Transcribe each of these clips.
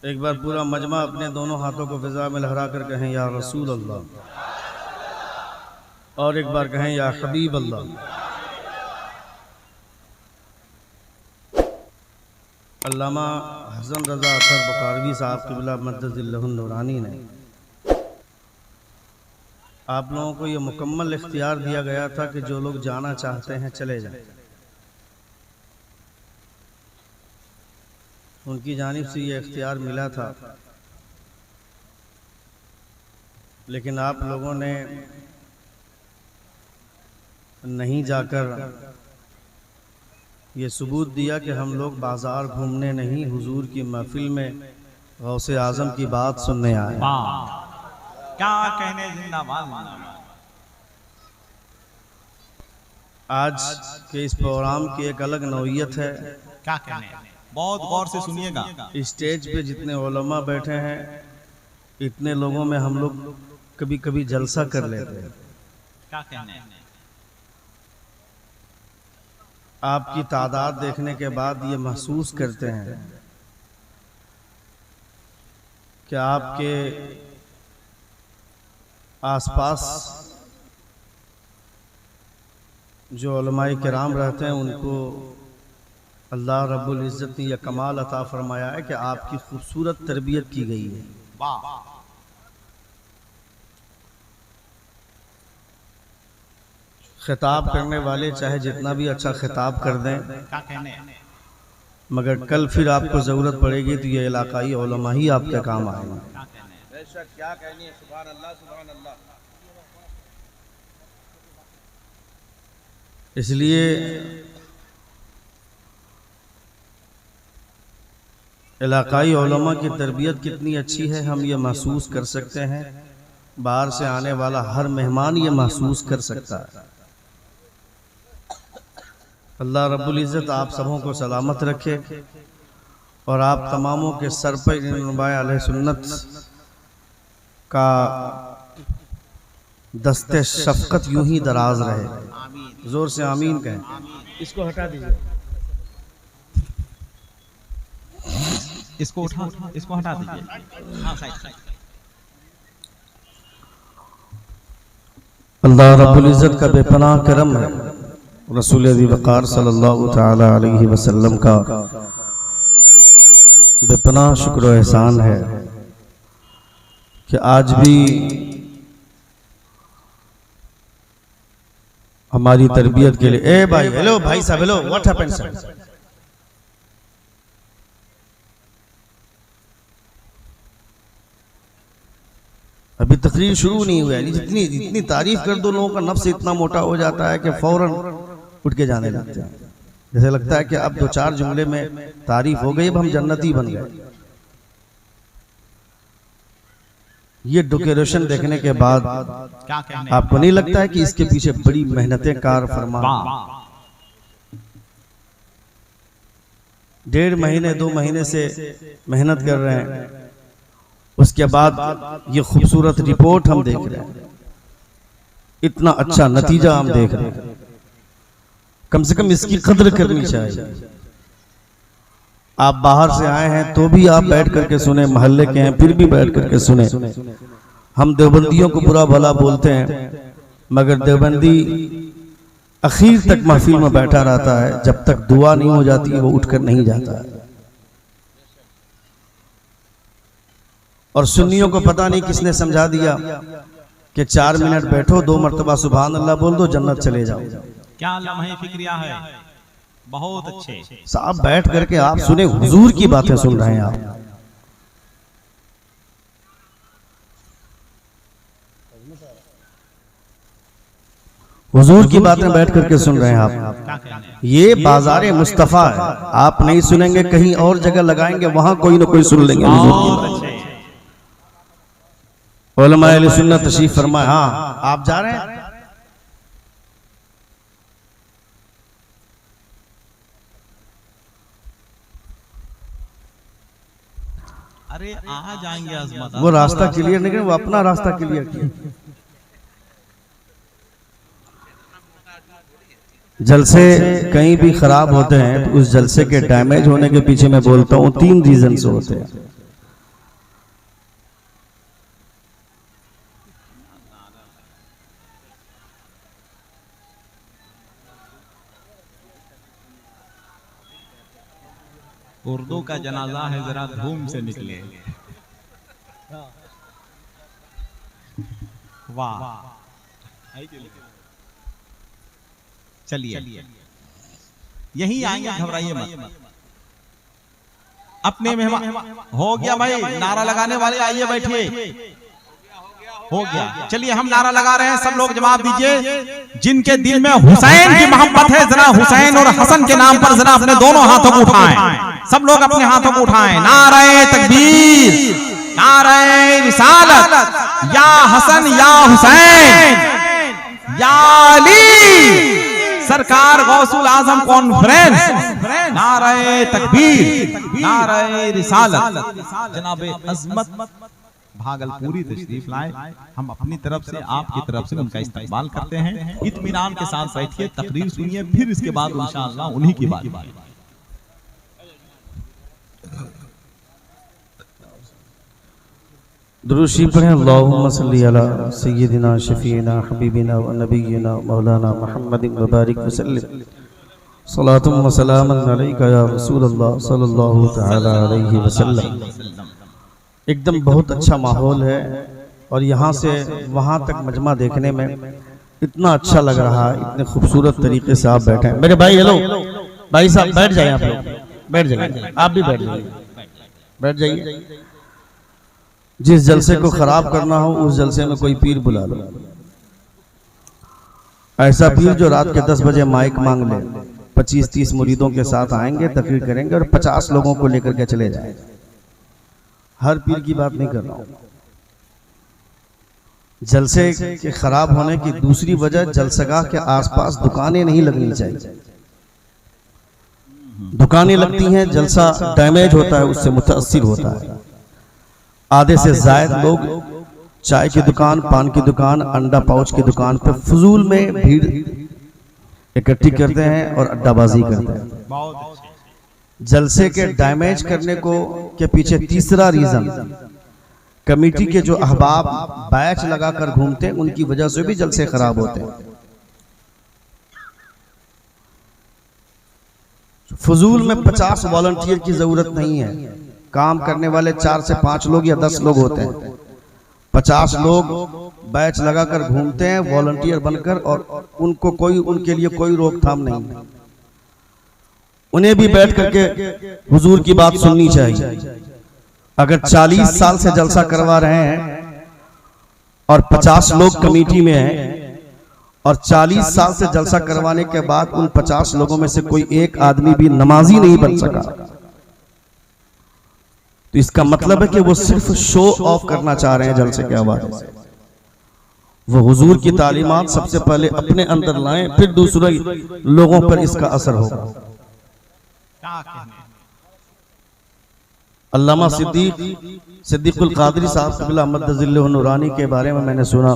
एक बार पूरा मजमा अपने दोनों हाथों को फिजा में लहरा कर कहें या रसूल अल्लाह, और एक बार कहें या हबीब अल्लाह। अल्लामा हसन रज़ा अख्तर बुखारवी साहब क़िबला मद्दज़िल्लहुन नूरानी ने आप लोगों को ये मुकम्मल इख्तियार दिया गया था कि जो लोग जाना चाहते हैं चले जाएं। उनकी जानिब से ये इख्तियार मिला था, लेकिन आप लोगों ने नहीं जाकर ये सबूत दिया कि हम लोग बाज़ार घूमने नहीं, हुजूर की महफिल में गौसे आज़म की बात सुनने आए। क्या कहने जिंदाबाद। आज के इस प्रोग्राम की एक अलग नौइयत है। क्या कहने, बहुत गौर से सुनिएगा। स्टेज पे जितने उलमा बैठे हैं, इतने लोगों में हम लोग कभी कभी जलसा कर लेते हैं। क्या कहने, आपकी तादाद देखने के बाद ये महसूस करते हैं कि आपके आसपास जो उलमाए किराम रहते हैं उनको अल्लाह रब्बुल इज़्ज़त ने यह कमाल अता फरमाया है कि आपकी खूबसूरत तरबियत की गई है। खिताब करने वाले चाहे जितना भी अच्छा खिताब कर दें, मगर कल फिर आपको ज़रूरत पड़ेगी तो ये इलाकाई उलमा ही आपके काम आएंगे। क्या कहनी, सुभान अल्लाह सुभान अल्लाह। इसलिए इलाकाई उलमा की तरबियत कितनी अच्छी है हम ये महसूस कर सकते हैं। बाहर से आने वाला हर मेहमान ये महसूस कर सकता है। अल्लाह रब्बुल इज़्ज़त आप सबों को सलामत रखे और आप तमामों के सर पर नुबाए अहले सुन्नत का दस्ते शफ़क़त यूं ही दराज रहे। जोर से आमीन कहें। इसको हटा दीजिए, इसको हटा दीजिए। हाँ, अल्लाह रब्बुल इज़्ज़त का बेपनाह करम है, रसूल वक़ार सल्लल्लाहु तआला अलैहि वसल्लम का बेपनाह शुक्र व एहसान है कि आज भी हमारी तरबियत के लिए ए भाई, हेलो भाई साहब, हेलो, व्हाट हैपेंड सर? अभी तकरीर शुरू नहीं हुआ है। जितनी तारीफ कर दो लोगों का नफ्स इतना मोटा हो जाता है कि फौरन उठ के जाने लगते हैं। जैसे लगता है कि अब दो चार जुमले में तारीफ हो गई, अब हम जन्नती बन गए। ये डेकोरेशन देखने के बाद आपको नहीं लगता है कि इसके पीछे बड़ी मेहनतें कार फरमा? 1.5 महीने 2 महीने से मेहनत कर रहे हैं, उसके बाद ये खूबसूरत रिपोर्ट हम देख रहे हैं, इतना अच्छा नतीजा हम देख रहे हैं। कम से कम इसकी कद्र करनी चाहिए। आप बाहर से आए हैं तो भी आप बैठ करके सुने, मोहल्ले के हैं फिर भी बैठ करके सुने। हम देवबंदियों को बुरा भला बोलते हैं, मगर देवबंदी आखिर तक महफिल में बैठा रहता है। जब तक दुआ नहीं हो जाती वो उठकर नहीं जाता है। और सुन्नियों को पता नहीं किसने समझा दिया कि 4 मिनट बैठो, 2 मरतबा सुभान अल्लाह बोल दो, जन्नत चले जाओ। क्या लम्हे फिक्रिया है, बहुत अच्छे साहब। बैठ करके आप सुने, हुजूर की बातें सुन रहे हैं आप। हुजूर की बातें बैठ करके सुन रहे हैं आप। ये बाज़ारे मुस्तफ़ा है, आप नहीं सुनेंगे कहीं और जगह लगाएंगे, वहां कोई ना कोई सुन लेंगे हुजूर की बात। उलमा अहले सुन्नत तशरीफ फरमाए। हाँ, आप जा रहे हैं? अरे आ जाएंगे अज़मत। वो रास्ता क्लियर नहीं, वो अपना रास्ता क्लियर किया। जलसे कहीं भी खराब होते हैं तो उस जलसे के डैमेज होने के पीछे मैं बोलता हूँ 3 रीजन होते हैं। उर्दू का जनाजा है, जरा धूम से निकले। वाह, चलिए यही आएंगे, घबराइए मत। अपने मेहमान हो गया भाई, नारा लगाने वाले आइए बैठिए। हो गया, चलिए हम नारा लगा रहे हैं, सब लोग जवाब दीजिए। जिनके दिल में हुसैन की मोहब्बत है, जरा हुसैन और हसन के नाम पर जरा अपने दोनों हाथों को उठाएं। सब लोग अपने हाथों को उठाएं। नारे तकबीर, नारे रिसालत, या हसन या हुसैन या अली, सरकार गौसुल आजम कॉन्फ्रेंस, नारे तकबीर, नारे रिसालत। जनाबे अजमत भागलपुरी तशरीफ लाए, हम अपनी तरफ से आपकी तरफ से उनका इस्तकबाल करते हैं। इत्मीनान के साथ बैठिए, तकरीर सुनिए, फिर इसके बाद इंशाअल्लाह उन्हीं की बात। दुरूद शरीफ पढ़ें। अल्लाहुम्मा सल्ली अला सय्यिदिना शफीना हबीबिना व नबिय्यिना मौलाना मुहम्मदिन व बारिक व सल्लिम सलातुम व सलामन अलैका या रसूलल्लाह सल्लल्लाहु तआला अलैहि वसल्लम। एकदम बहुत अच्छा माहौल है और यहाँ से वहाँ तक मजमा देखने में इतना अच्छा लग रहा है, इतने खूबसूरत तरीके से आप बैठे हैं। मेरे भाई हेलो, भाई साहब बैठ जाइए, आप लोग बैठ जाइए, आप भी बैठ जाइए, बैठ जाइए। जिस जलसे को खराब करना हो उस जलसे में कोई पीर बुला लो, ऐसा पीर जो रात के 10 बजे माइक मांग ले, 25-30 मुरीदों के साथ आएंगे, तकरीर करेंगे और 50 लोगों को लेकर के चले जाएंगे। हर पीर की बात नहीं कर रहा हूं। जलसे के खराब होने की दूसरी वजह, जलसगाह के आसपास दुकानें नहीं लगनी चाहिए। दुकानें लगती हैं, जलसा डैमेज होता है, उससे मुतासिर होता है। आधे से ज्यादा लोग चाय की दुकान, पान की दुकान, अंडा पाउच की दुकान पर फजूल में भीड़ इकट्ठी करते हैं और अड्डाबाजी करते हैं। जलसे के डैमेज करने को के पीछे तीसरा रीजन, कमेटी के जो अहबाब बैच लगाकर घूमते हैं, उनकी वजह से भी जलसे खराब होते हैं। फजूल में 50 वॉलंटियर की जरूरत नहीं है। काम करने वाले 4 से 5 लोग या 10 लोग होते हैं। 50 लोग बैच लगाकर घूमते हैं वॉलंटियर बनकर, और उनको कोई, उनके लिए कोई रोकथाम नहीं है। उन्हें भी बैठ करके हुजूर की बात सुननी चाहिए। अगर 40 साल से जलसा करवा रहे हैं और 50 लोग कमेटी में हैं और 40 साल से जलसा करवाने के बाद उन 50 लोगों में से कोई एक आदमी भी नमाजी नहीं बन सका, तो इसका मतलब है कि वो सिर्फ शो ऑफ करना चाह रहे हैं जलसे के हवाले से। वो हुजूर की तालीमात सबसे पहले अपने अंदर लाएं, फिर दूसरे लोगों पर इसका असर होगा। अल्लामा सिद्दीकुल कादरी साहब क़िबला मद्दज़िल्लहु नूरानी के बारे में मैंने सुना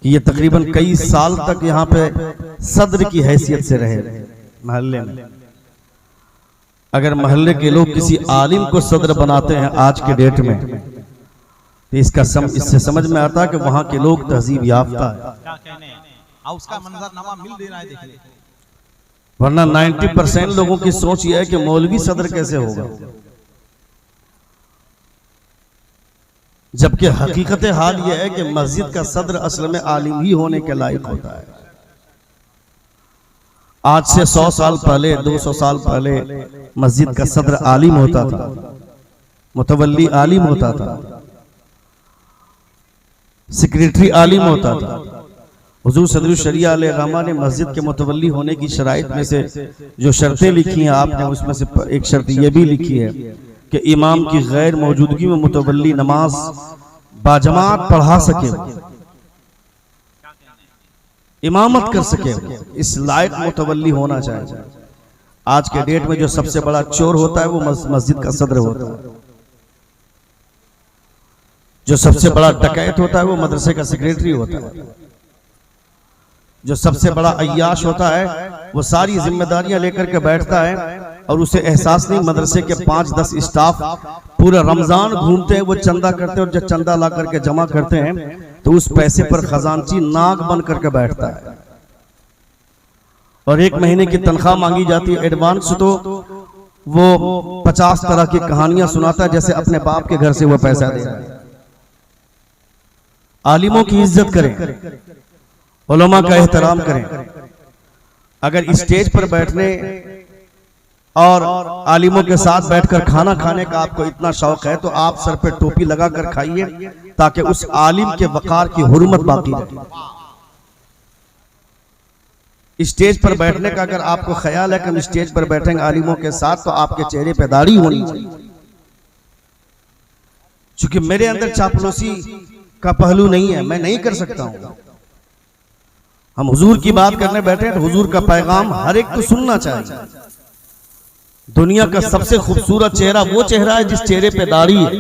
कि ये तकरीबन कई साल तक यहाँ पे सदर की हैसियत से रहे महल्ले में। अगर महल्ले के लोग किसी आलिम को सदर बनाते हैं आज के डेट में, तो इससे समझ में आता है कि वहाँ के लोग तहजीब याफ्ता है। उसका मंजरनामा मिल दे रहा है, देखिए। वरना 90% लोगों की सोच यह है कि मौलवी सदर कैसे होगा, जबकि हकीकत हाल यह है कि मस्जिद का सदर असल में आलिम ही होने के लायक होता है। आज से 100 साल पहले, 200 साल पहले मस्जिद का सदर आलिम होता था, मुतवल्ली आलिम होता था, सेक्रेटरी आलिम होता था। हुजूर सदरुल शरिया अलैहिस्सलाम ने मस्जिद के मुतवल्ली होने की शराइत में से जो शर्तें लिखी हैं आपने, उसमें से एक शर्त यह भी लिखी है कि इमाम की गैर मौजूदगी में मुतवल्ली नमाज बाजमात पढ़ा सके, इमामत कर सके, इस लायक मुतवल्ली होना चाहिए। आज के डेट में जो सबसे बड़ा चोर होता है वो मस्जिद का सदर होता है, जो सबसे बड़ा डकैत होता है वो मदरसे का सेक्रेटरी होता है, जो सबसे बड़ा अय्याश होता है वो सारी जिम्मेदारियां लेकर के बैठता है और उसे एहसास नहीं। मदरसे के 5-10 स्टाफ पूरा रमजान घूमते हैं, वो चंदा करते हैं और जब चंदा ला करके जमा करते हैं तो उस पैसे पर खजांची नाक बन करके बैठता है और 1 महीने की तनख्वाह मांगी जाती है एडवांस, तो वो 50 तरह की कहानियां सुनाता है जैसे अपने बाप के घर से वो पैसा दे रहा है। आलिमों की इज्जत करें, उलमा का एहतराम करें। अगर स्टेज पर बैठने और आलिमों के साथ बैठकर खाना खाने का आपको इतना शौक है तो आप सर पे टोपी लगाकर खाइए ताकि उस आलिम के वकार की हुर्मत बाकी रहे। स्टेज पर बैठने का अगर आपको ख्याल है कि हम स्टेज पर बैठेंगे आलिमों के साथ तो आपके चेहरे पे दाढ़ी होनी चाहिए। क्योंकि मेरे अंदर चापलूसी का पहलू नहीं है, मैं नहीं कर सकता हूं। हम हुजूर की बात करने बैठे हैं तो हुजूर का पैगाम हर एक को सुनना चाहिए। दुनिया का सबसे खूबसूरत चेहरा वो चेहरा है जिस चेहरे पे दाढ़ी है।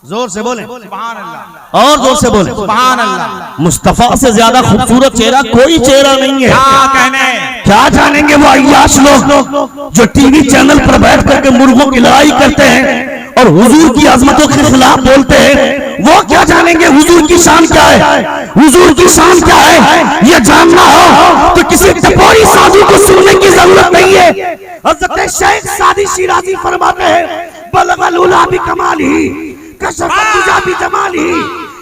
जोर से बोले सुभान अल्लाह, और जोर से बोले सुभान अल्लाह। मुस्तफा से ज्यादा खूबसूरत चेहरा कोई चेहरा नहीं है। क्या कहने, क्या जानेंगे वो अय्याश लोग जो टीवी चैनल पर बैठ करके मुर्गों की लड़ाई करते हैं और हुजूर की अजमतों के खिलाफ बोलते हैं। वो क्या जानेंगे हुजूर की शान क्या है, हुजूर की शान क्या है। ये जानना हो तो किसी टपोरी साधु को सुनने की जरूरत नहीं है। हज़रत शेख सादी शिराजी फरमाते हैं बलगल उला भी कमाल ही कसरत तुझा भी जमाल ही।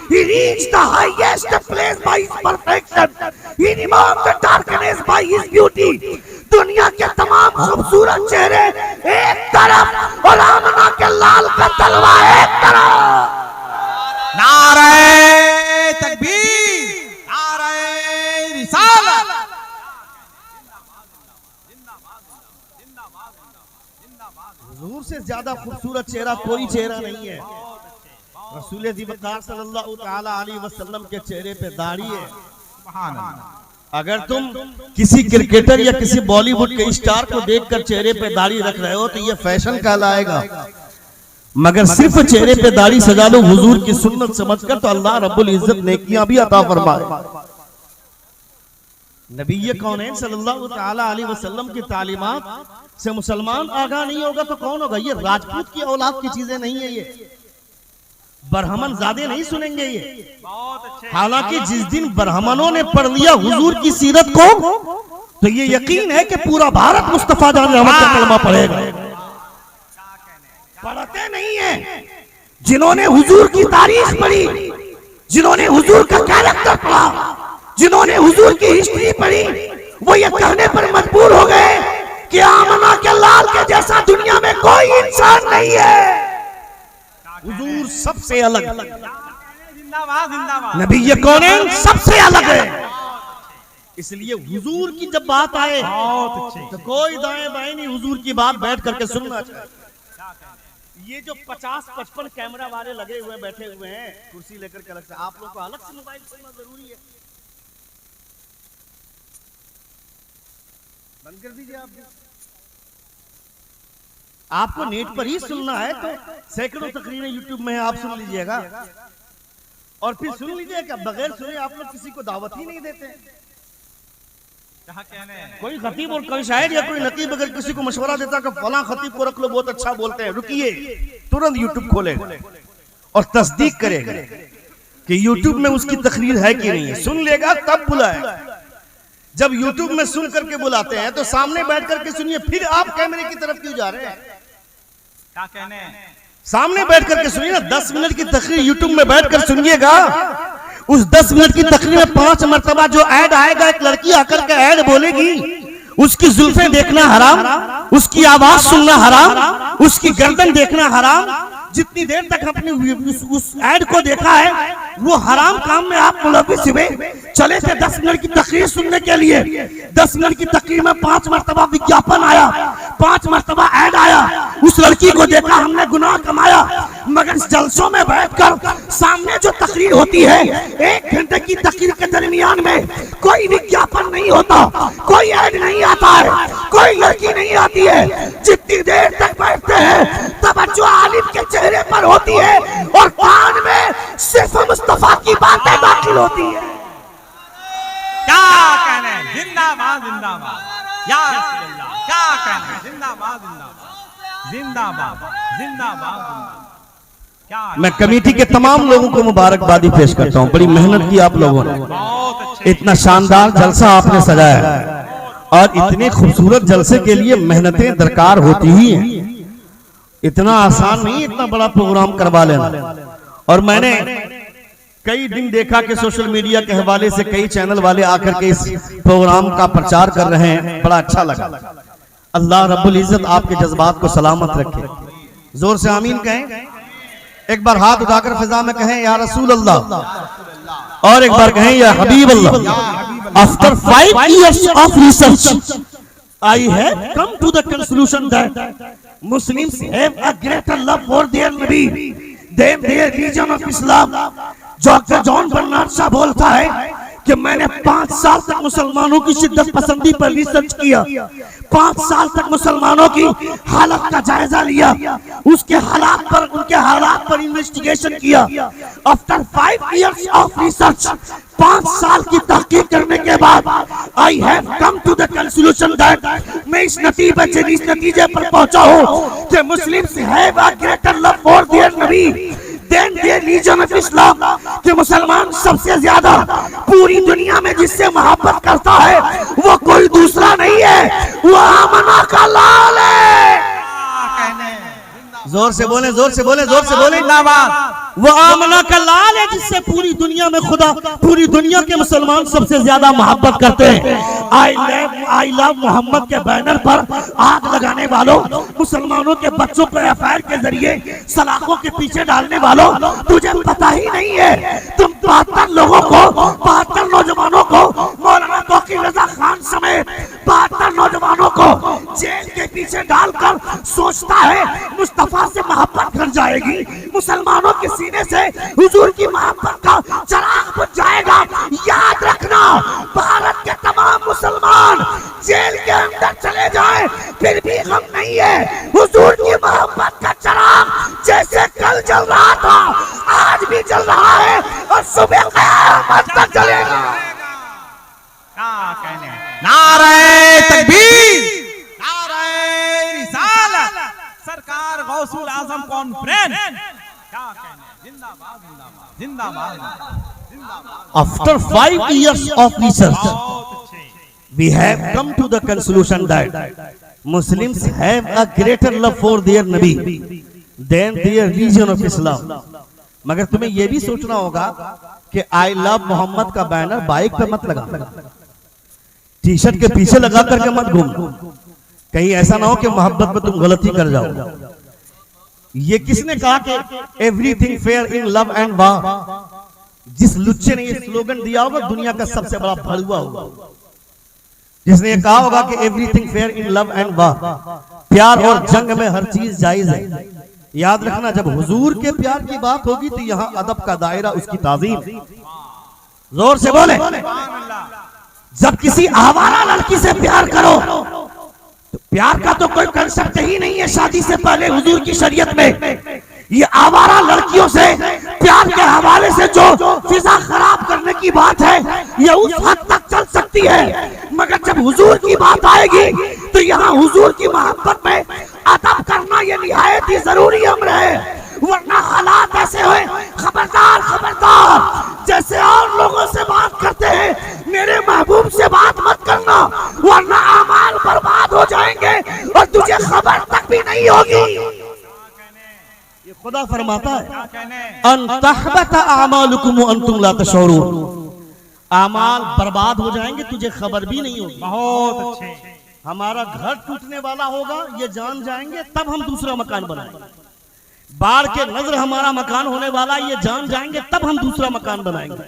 He reached the highest place by his perfection. He removed the darkness by his beauty. दुनिया के तमाम खूबसूरत चेहरे एक तरफ और आमना के लाल का तलवा एक तरफ। नारे तकबीर, नारे रिसालत। हुजूर से ज्यादा खूबसूरत चेहरा कोई चेहरा नहीं है। रसूल ज़िबकार सल्लल्लाहु तआला अलैहि वसल्लम के चेहरे पे दाढ़ी है। सुभान अल्लाह। अगर तुम किसी क्रिकेटर या किसी बॉलीवुड के स्टार को देखकर चेहरे पे दाढ़ी रख रहे हो तो ये फैशन कहलाएगा। मगर सिर्फ चेहरे पे दाढ़ी सजा लो हुजूर की सुन्नत समझकर तो अल्लाह रब्बुल इज्जत नेकियां भी अता फरमाए। नबी कौनैन सल्लल्लाहु तआला अलैहि वसल्लम की तालीमात से मुसलमान आगाह नहीं होगा तो कौन होगा। ये राजपूत की औलाद की चीजें नहीं है, ये ब्राह्मण ज़्यादा नहीं सुनेंगे ये। हालांकि जिस दिन ब्राह्मणों ने पढ़ लिया हुजूर की सीरत को तो ये यकीन है कि पूरा भारत मुस्तफा जान रहमत का कलमा पढ़ेगा। पढ़ते नहीं है जिन्होंने हुजूर की तारीख पढ़ी, जिन्होंने हुजूर का कैरेक्टर पढ़ा, जिन्होंने हुजूर की हिस्ट्री पढ़ी, वो ये कहने पर मजबूर हो गए कि आमना के लाल के जैसा दुनिया में कोई इंसान नहीं है। हुजूर सबसे अलग, जिंदाबाद जिंदाबाद। नबी कौनैन सबसे अलग है। इसलिए हुजूर की जब बात आए तो कोई दाएं बाएं नहीं, हुजूर की बात बैठ करके सुनना चाहिए। ये जो 50-55 कैमरा वाले लगे हुए बैठे हुए हैं कुर्सी लेकर के अलग से, आप लोग को अलग से मोबाइल सुनना जरूरी है। बंद कर दीजिए। आपको नेट पर ही सुनना है तो सैकड़ों तकरीरें यूट्यूब में है, आप सुन लीजिएगा और फिर सुन लीजिएगा। बगैर सुने आप लोग किसी को दावत ही नहीं देते। कोई खतीब और कोई शायर या कोई नकीब अगर किसी को मशवरा देता कि फलां खतीब को रख लो बहुत अच्छा बोलते हैं, रुकिए, तुरंत यूट्यूब खोलेगा और तस्दीक करेगा कि यूट्यूब में उसकी तकरीर है कि नहीं है, सुन लेगा तब बुलाएगा। जब यूट्यूब में सुन करके बुलाते हैं तो सामने बैठ करके सुनिए, फिर आप कैमरे की तरफ क्यों जा रहे हैं। क्या कहने, सामने बैठ करके सुनिए ना। 10 मिनट की तकरीर यूट्यूब में बैठकर सुनिएगा, उस 10 मिनट की तकरीर में 5 मरतबा जो ऐड आएगा, एक लड़की आकर के ऐड बोलेगी, उसकी जुल्फें देखना हराम, उसकी आवाज सुनना हराम, उसकी गर्दन देखना हराम। जितनी देर तक अपनी उस ऐड को देखा है वो हराम काम में आप मुलव्विस हुए। चले थे 10 मिनट की तकरीर सुनने के लिए, 10 मिनट की तकरीर में 5 मरतबा विज्ञापन आया, 5 मरतबा ऐड आया, उस लड़की को देखा, हमने गुनाह कमाया। मगर जलसों में बैठकर सामने जो तकरीर होती है, 1 घंटे की तकरीर के दरमियान में कोई विज्ञापन नहीं होता, कोई ऐड नहीं आता है, कोई लड़की नहीं आती है। जितनी देर तक बैठते हैं तवज्जो आलिम के चेहरे पर होती है और कान में सिर्फ मुस्तफा की बातें दाखिल होती है। क्या कहने, जिंदाबाद जिंदाबाद या रसूल अल्लाह। क्या कहने, जिंदाबाद जिंदाबाद जिंदाबाद जिंदाबाद। क्या मैं कमेटी के तमाम लोगों को मुबारकबादी पेश करता हूँ। बड़ी मेहनत की आप लोगों ने, बहुत अच्छे, इतना शानदार जलसा आपने सजाया और इतने खूबसूरत जलसे के लिए मेहनतें दरकार होती ही हैं। इतना आसान नहीं इतना बड़ा प्रोग्राम करवा लेना। और मैंने कई दिन देखा कि सोशल मीडिया के हवाले से कई चैनल वाले आकर के इस प्रोग्राम का प्रचार कर रहे हैं, बड़ा अच्छा लगा। अल्लाह रब्बुल इज्जत आपके जज्बात को सलामत रखे। जोर से आमीन कहें। एक बार हाथ उठाकर फिजा में कहें या रसूल अल्लाह, और एक बार कहें या हबीब अल्लाह। After 5 years of research I have come to the conclusion that Muslims have a greater love for their Nabi than their religion of Islam। Doctor John Bernard Shaw बोलता है कि मैंने 5 साल तक मुसलमानों की शिद्दत पसंदी पर रिसर्च किया, 5 साल तक मुसलमानों की हालत का जायजा लिया, उसके उनके हालात पर इन्वेस्टिगेशन किया। आफ्टर 5 years ऑफ रिसर्च, 5 साल की तहकीक करने के बाद I have come to the conclusion that, मैं इस नतीजे पर पहुंचा हूं कि Muslims have a greater love for their नबी than their religion of Islam, कि मुसलमान सबसे ज्यादा पूरी दुनिया में जिससे मोहब्बत करता है वो कोई दूसरा नहीं है, वो आमना का लाल है। जोर से बोले, जोर से बोले, जोर से बोले। वो आमना का लाल है जिससे पूरी दुनिया में खुदा, पूरी दुनिया के मुसलमान सबसे ज्यादा मोहब्बत करते हैं। आई लव मोहम्मद के बैनर पर आग लगाने वालों, मुसलमानों के बच्चों को एफआईआर के जरिए सलाखों के पीछे डालने वालों, तुझे पता ही नहीं है तुम 72 लोगों को, 72 नौजवानों को, मौलाना तौकीर रजा खान समेत 72 नौजवानों को जेल के पीछे डालकर सोचता है मुस्तफा से मोहब्बत कर जाएगी, मुसलमानों के सीने से हुजूर की मोहब्बत का चिराग बुझ जाएगा। याद रखना, भारत के तमाम मुसलमान जेल के अंदर चले जाएं फिर भी गम नहीं है। हुजूर की मोहब्बत का चिराग जैसे कल जल रहा था आज भी जल रहा है और सुबह क़यामत तक जलेगा। क्या कहने, नारे तकबीर, नारे रिसालत, सरकार गौसुल आजम कॉन्फ्रेंस, क्या कहने, जिंदाबाद जिंदाबाद जिंदाबाद जिंदाबाद। After 5 years of research, we have come to the conclusion that Muslims have a greater love for their Nabi than their religion of Islam। मगर तुम्हें यह भी सोचना होगा कि आई लव मोहम्मद का बैनर बाइक पे मत लगा, टी शर्ट के पीछे लगा करके मत घूम, कहीं ऐसा ना हो कि मोहब्बत में तुम गलती कर जाओ। ये किसने कहा कि everything fair in love and वार? जिस लुच्चे ने ये स्लोगन दिया होगा दुनिया का सबसे बड़ा भड़ुआ होगा, जिसने ये कहा होगा कि everything fair in love and वार, प्यार और जंग में हर चीज जायज है। याद रखना, जब हुजूर के प्यार की बात होगी तो यहाँ अदब का दायरा, उसकी ताजीम। जोर से बोले। जब किसी आवारा लड़की से प्यार करो तो प्यार का तो कोई कंसेप्ट ही नहीं है शादी से पहले हुजूर की शरीयत में। ये आवारा लड़कियों से प्यार के हवाले से जो फिजा खराब करने की बात है ये उस हद तक चल सकती है, मगर जब हुजूर की बात आएगी तो यहाँ हुजूर की मोहब्बत में अदब करना ये निहायत ही जरूरी अम्र है, वरना हालात ऐसे हुए। खबरदार खबरदार, जैसे और लोगों से बात करते हैं मेरे महबूब से बात मत करना, वरना आमाल बर्बाद हो जाएंगे और तुझे खबर तक भी नहीं होगी। ये खुदा फरमाता है अन तहबत आमालुकुम अंतुम ला तशऊरून, आमाल बर्बाद हो जाएंगे तुझे खबर भी नहीं होगी। बहुत अच्छे। हमारा घर टूटने वाला होगा ये जान जाएंगे तब हम दूसरा मकान बनाएंगे, बाढ़ के नजर हमारा मकान होने वाला ये जान जाएंगे तब हम दूसरा मकान बनाएंगे।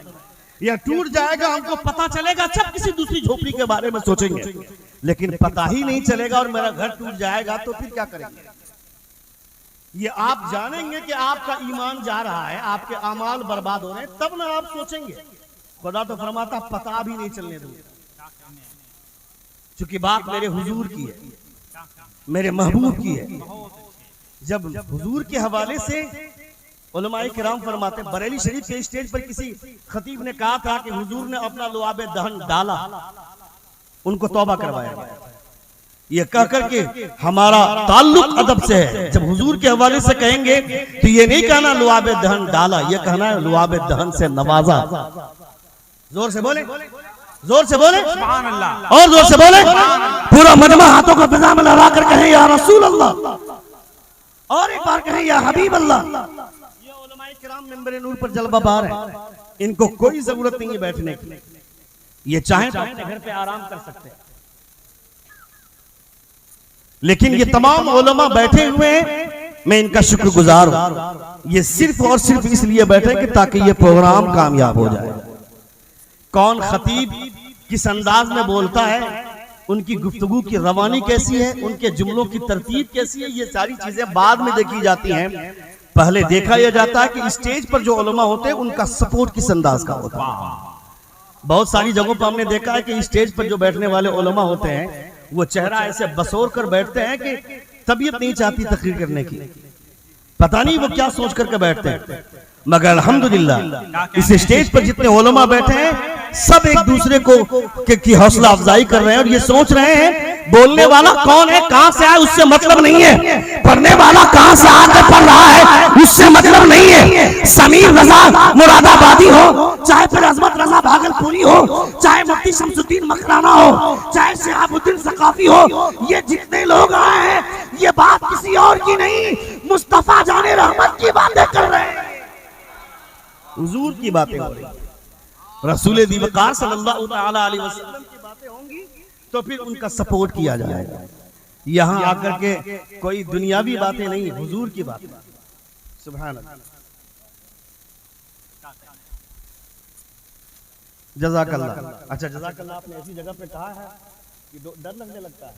यह टूट जाएगा हमको पता चलेगा जब किसी दूसरी झोपड़ी के बारे में सोचेंगे, लेकिन पता ही नहीं चलेगा और मेरा घर टूट जाएगा तो फिर क्या करेंगे। ये आप जानेंगे कि आपका ईमान जा रहा है, आपके अमाल बर्बाद हो रहे हैं, तब ना आप सोचेंगे। खुदा तो फरमाता पता भी नहीं चलने दूंगा, क्योंकि बात मेरे हुजूर की है, मेरे महबूब की है। जब हुजूर के हवाले से उलमाए किराम फरमाते, बरेली शरीफ के स्टेज पर किसी खतीब ने कहा था कि हुजूर ने अपना लुआबे दहन डाला, उनको तौबा करवाया गया। ये कह करके हमारा ताल्लुक अदब से है। जब हुजूर के हवाले से कहेंगे तो ये नहीं कहना लुआबे दहन डाला, ये कहना है लुआबे दहन से नवाजा। जोर से बोले। जोर से बोले, सुभान अल्लाह, और जोर से बोले। पूरा मजमा हाथों को फिजा में लगा कर कहें या रसूल अल्लाह, और एक बार कहें या हबीब अल्लाह। ये उलमाए किराम मिंबर नूर पर जलवा बार है, इनको कोई जरूरत नहीं है बैठने की, ये चाहे तो अपने घर पे आराम कर सकते हैं, लेकिन ये तमाम उलमा बैठे हुए हैं, मैं इनका शुक्रगुजार हूं। ये सिर्फ और सिर्फ इसलिए बैठे कि ताकि ये प्रोग्राम कामयाब हो जाए। कौन खतीब किस अंदाज में बोलता है, उनकी गुफ्तगू की रवानी कैसी है, उनके जुमलों की तरतीब कैसी है, ये सारी चीजें बाद में देखी जाती हैं। पहले देखा यह जाता है कि स्टेज पर जो उलमा होते हैं उनका सपोर्ट किस अंदाज का होता है। बहुत सारी जगहों पर हमने देखा है कि स्टेज पर जो बैठने वाले उलमा होते हैं वो चेहरा ऐसे बसोर कर बैठते हैं कि तबीयत नहीं चाहती तकरीर करने की, पता नहीं वो क्या सोच करके बैठते हैं। मगर अल्हम्दुलिल्लाह इस स्टेज पर जितने उलमा बैठे हैं सब एक दूसरे को की हौसला अफजाई कर रहे हैं और ये सोच रहे हैं बोलने वाला कौन है, कहां से आया उससे मतलब नहीं है, पढ़ने वाला कहां से आकर पढ़ रहा है उससे मतलब नहीं है। समीर रजा मुरादाबादी हो, चाहे फिर अजमत रजा भागलपुरी हो, चाहे मुफ्ती शमसुद्दीन मकराना हो, चाहे शहाबुद्दीन सकाफी हो, ये जितने लोग आए हैं ये बात किसी और की नहीं, मुस्तफा जाने रहमत की बातें कर रहे हैं, हुजूर की बातें हो रही, रसूल दिवकार सल्लल्लाहु तआला अलैहि वसल्लम की बातें होंगी तो फिर उनका सपोर्ट किया जाएगा। यहाँ आकर के कोई दुनियावी बातें नहीं, हुजूर की बातें। सुभान अल्लाह, जज़ाकल्लाह। अच्छा जज़ाकल्लाह आपने ऐसी जगह पे कहा है कि डर लगने लगता है।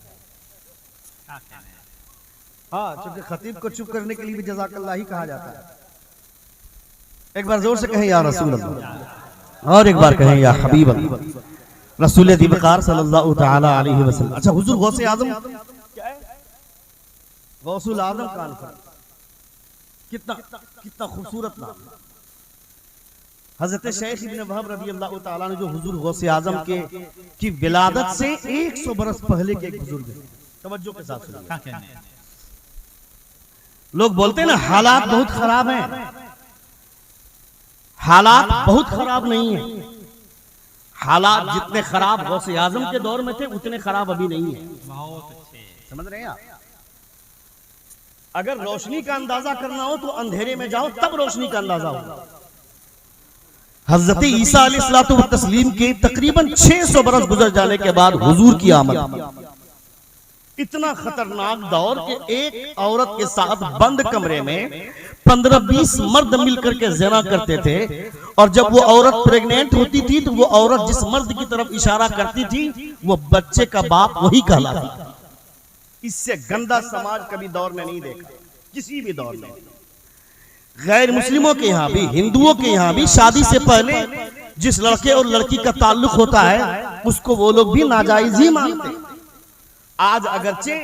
हाँ, क्योंकि खतीब को चुप करने के लिए भी जज़ाकल्लाह ही कहा जाता है। एक बार जोर से कहें या रसूल अल्लाह, और एक बार कहें या हबीब अल्लाह, रसूल दिवकार सल्लल्लाहु तआला अलैहि वसल्लम। अच्छा हुजूर गौसे आजम क्या है, गौसुल आजम कॉन्फ्रेंस, कितना कितना खूबसूरत नाम। हजरत शेख इब्न वहब रदियल्लाहु ताला ने जो हुजूर गौसे आजम के की विलादत से 100 बरस पहले के एक बुजुर्ग हैं, तवज्जो के साथ सुनिए। लोग बोलते हैं ना हालात बहुत खराब हैं, हालात बहुत खराब नहीं है, हालात जितने खराब गौसे आजम के दौर में थे उतने खराब अभी नहीं है। बहुत अच्छे, समझ रहे हैं आप? अगर रोशनी का अंदाजा करना हो तो अंधेरे में जाओ, तब रोशनी का अंदाजा होगा। हजरत ईसा अलैहिस्सलातु व तस्लीम के तकरीबन 600 बरस गुजर जाने के बाद हुजूर की आमद, इतना खतरनाक दौर कि एक औरत के साथ बंद कमरे में 15-20 मर्द मिलकर के ज़िना करते थे, और जब वो औरत प्रेग्नेंट होती थी तो वो औरत जिस मर्द की तरफ इशारा करती थी वो बच्चे का बाप वही कहलाता। इससे गंदा समाज कभी दौर में नहीं देखा, किसी भी दौर में। गैर मुस्लिमों के यहाँ भी, हिंदुओं के यहाँ भी शादी से पहले जिस लड़के और लड़की का ताल्लुक होता है उसको वो लोग भी नाजायज ही मानते हैं। आज अगरचे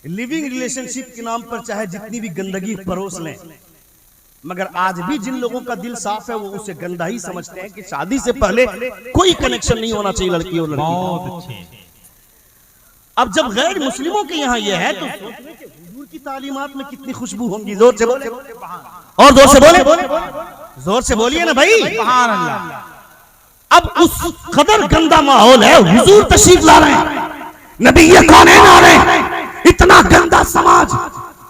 लिविंग रिलेशनशिप के नाम पर चाहे जितनी भी गंदगी परोस लें, मगर आज भी जिन लोगों का दिल साफ है वो उसे गंदा ही समझते हैं कि शादी से पहले कोई कनेक्शन नहीं होना चाहिए लड़की और लड़की। बहुत अच्छे। अब जब गैर मुस्लिमों के यहाँ ये है तो हुजूर की तालीमात में कितनी खुशबू होंगी। जोर से बोले, और जोर से बोले, जोर से बोलिए ना भाई। सुभान अल्लाह। अब उस कदर गंदा माहौल है, हुजूर तशरीफ ला रहे हैं, नबी ये कौन है ना रहे, इतना गंदा समाज,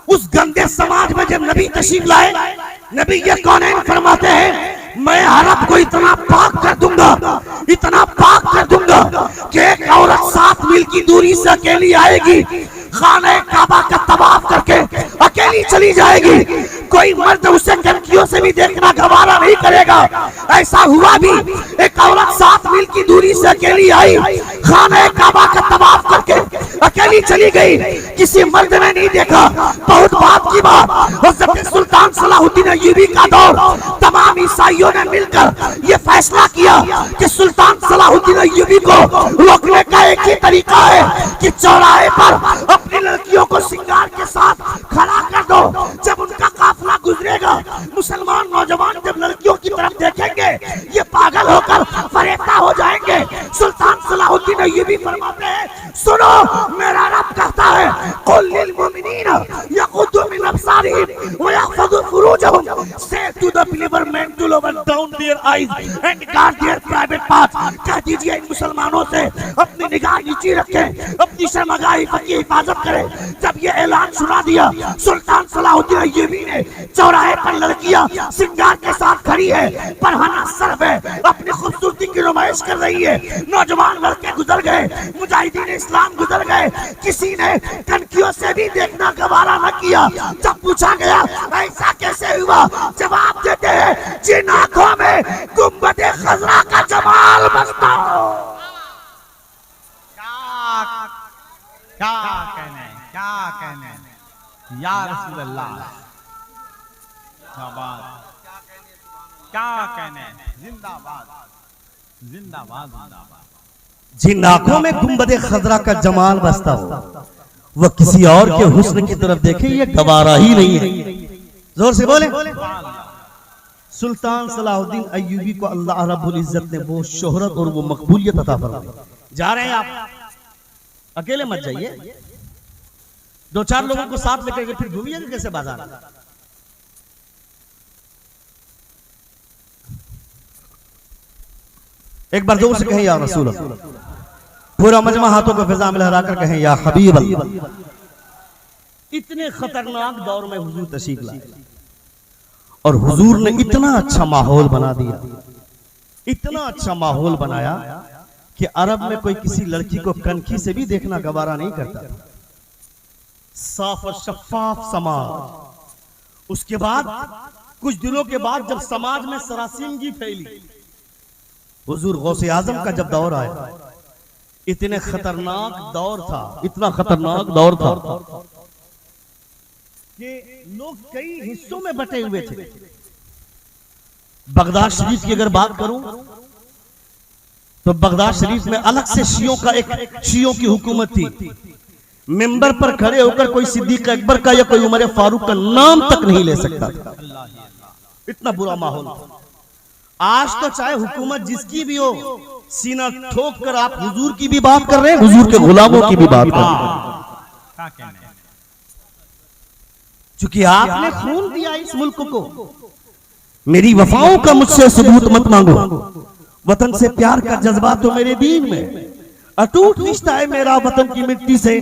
उस गंदे समाज में जब नबी तशरीफ लाए, नबी ये कौन है फरमाते हैं मैं अरब को इतना पाक कर दूंगा, इतना पाक कर दूंगा कि एक औरत 7 मील की दूरी से अकेली आएगी, खाने काबा का तवाफ करके अकेली चली जाएगी, कोई मर्द उसे लड़कियों से भी देखना गवारा नहीं करेगा। ऐसा हुआ भी, एक औरत 7 मील की दूरी से अकेली आई, खाने काबा का तवाफ करके अकेली चली गई, किसी मर्द ने नहीं देखा। बहुत बात की बात, हज़रत सुल्तान सलाहुद्दीन अय्यूबी का दौर, तमाम ईसाइयों ने मिलकर ये फैसला किया कि सुल्तान सलाहुद्दीन अय्यूबी को रोकने का एक ही तरीका है कि चौराहे पर अपनी लड़कियों को श्रृंगार के साथ खड़ा कर दो। जब उनका काफिला गुजरेगा, मुसलमान नौजवान जब लड़कियों की तरफ देखेंगे ये पागल होकर फरेफ्ता हो जाएंगे। सुल्तान सलाहुद्दीन अय्यूबी फरमाते हैं सुनो, मेरा रब कहता है कुल लिल मुमिनीन यगुद्दू मिन अब्सारिहिम व यहफज़ू फुरूजहुम say to the believer men to lower down their eyes and guard their private parts. कह दीजिए इन मुसलमानों से अपनी निगाह नीची रखें, अपनी शर्मगाह की हिफाजत करें। जब ये ऐलान सुना दिया, सुल्तान सलाहुद्दीन अय्यूबी ने चौराहे पर लड़कियां सिंगार के साथ खड़ी है, परहाना सर पे अपनी खूबसूरती की नुमाइश कर रही है। नौजवान लड़के गुजर गए, मुजाहिदीन इस्लाम गुजर गए, किसी ने कनखियों से भी देखना गवारा न किया। जब पूछा गया ऐसा कैसे हुआ, जवाब देते हैं जिन आंखों में गुंबदे खजरा का जमाल बसता हो। क्या कहने या रसूल अल्लाह, क्या कहने, जिंदाबाद जिंदाबाद जिंदाबाद। जिन आंखों में गुंबदे खजरा का जमाल बसता हो, वह किसी और के हुस्न की तरफ देखे ये गवारा ही नहीं है। जोर से बोले। सुल्तान सलाहुद्दीन अय्यूबी को अल्लाह रब्बुल इज्जत ने वो शोहरत और वो मकबूलियत अता फरमाई। जा रहे हैं आप, अकेले मत जाइए, दो चार लोगों को साथ लेकर फिर घूमिएगा कैसे बाजार। एक बार जोर से कहें या रसूल अल्लाह। पूरा मजमा हाथों को फिजा में लहराकर कहें या हबीब अल्लाह। इतने खतरनाक दौर में हुजूर तशरीफ लाए और हुजूर ने इतना अच्छा माहौल बना दिया, इतना अच्छा माहौल बनाया कि अरब में कोई किसी लड़की को कनखी से भी देखना गवारा नहीं करता था। साफ और शफाफ समाज। उसके बाद कुछ दिनों के बाद जब समाज में सरासिनगी फैली, हुजूर गौसे आजम का जब दौर आया, इतने खतरनाक दौर था, इतना खतरनाक दौर था कि लोग कई हिस्सों में बटे हुए थे। बगदाद शरीफ की अगर बात करूं तो बगदाद शरीफ में अलग से शियों की हुकूमत थी। मिंबर पर खड़े होकर कोई सिद्दीक अकबर का या कोई उमर फारूक का नाम तक नहीं ले सकता था, इतना बुरा माहौल था। आज तो चाहे हुकूमत जिसकी भी हो, सीना ठोक कर आप हुजूर की भी बात कर रहे हैं, हुजूर के गुलामों की भी बात कर रहे हैं। चूंकि आपने खून दिया इस मुल्क को, मेरी वफाओं का मुझसे सबूत मत मांगो। वतन से प्यार का जज्बा तो मेरे दीन में, अटूट रिश्ता है मेरा वतन की मिट्टी से,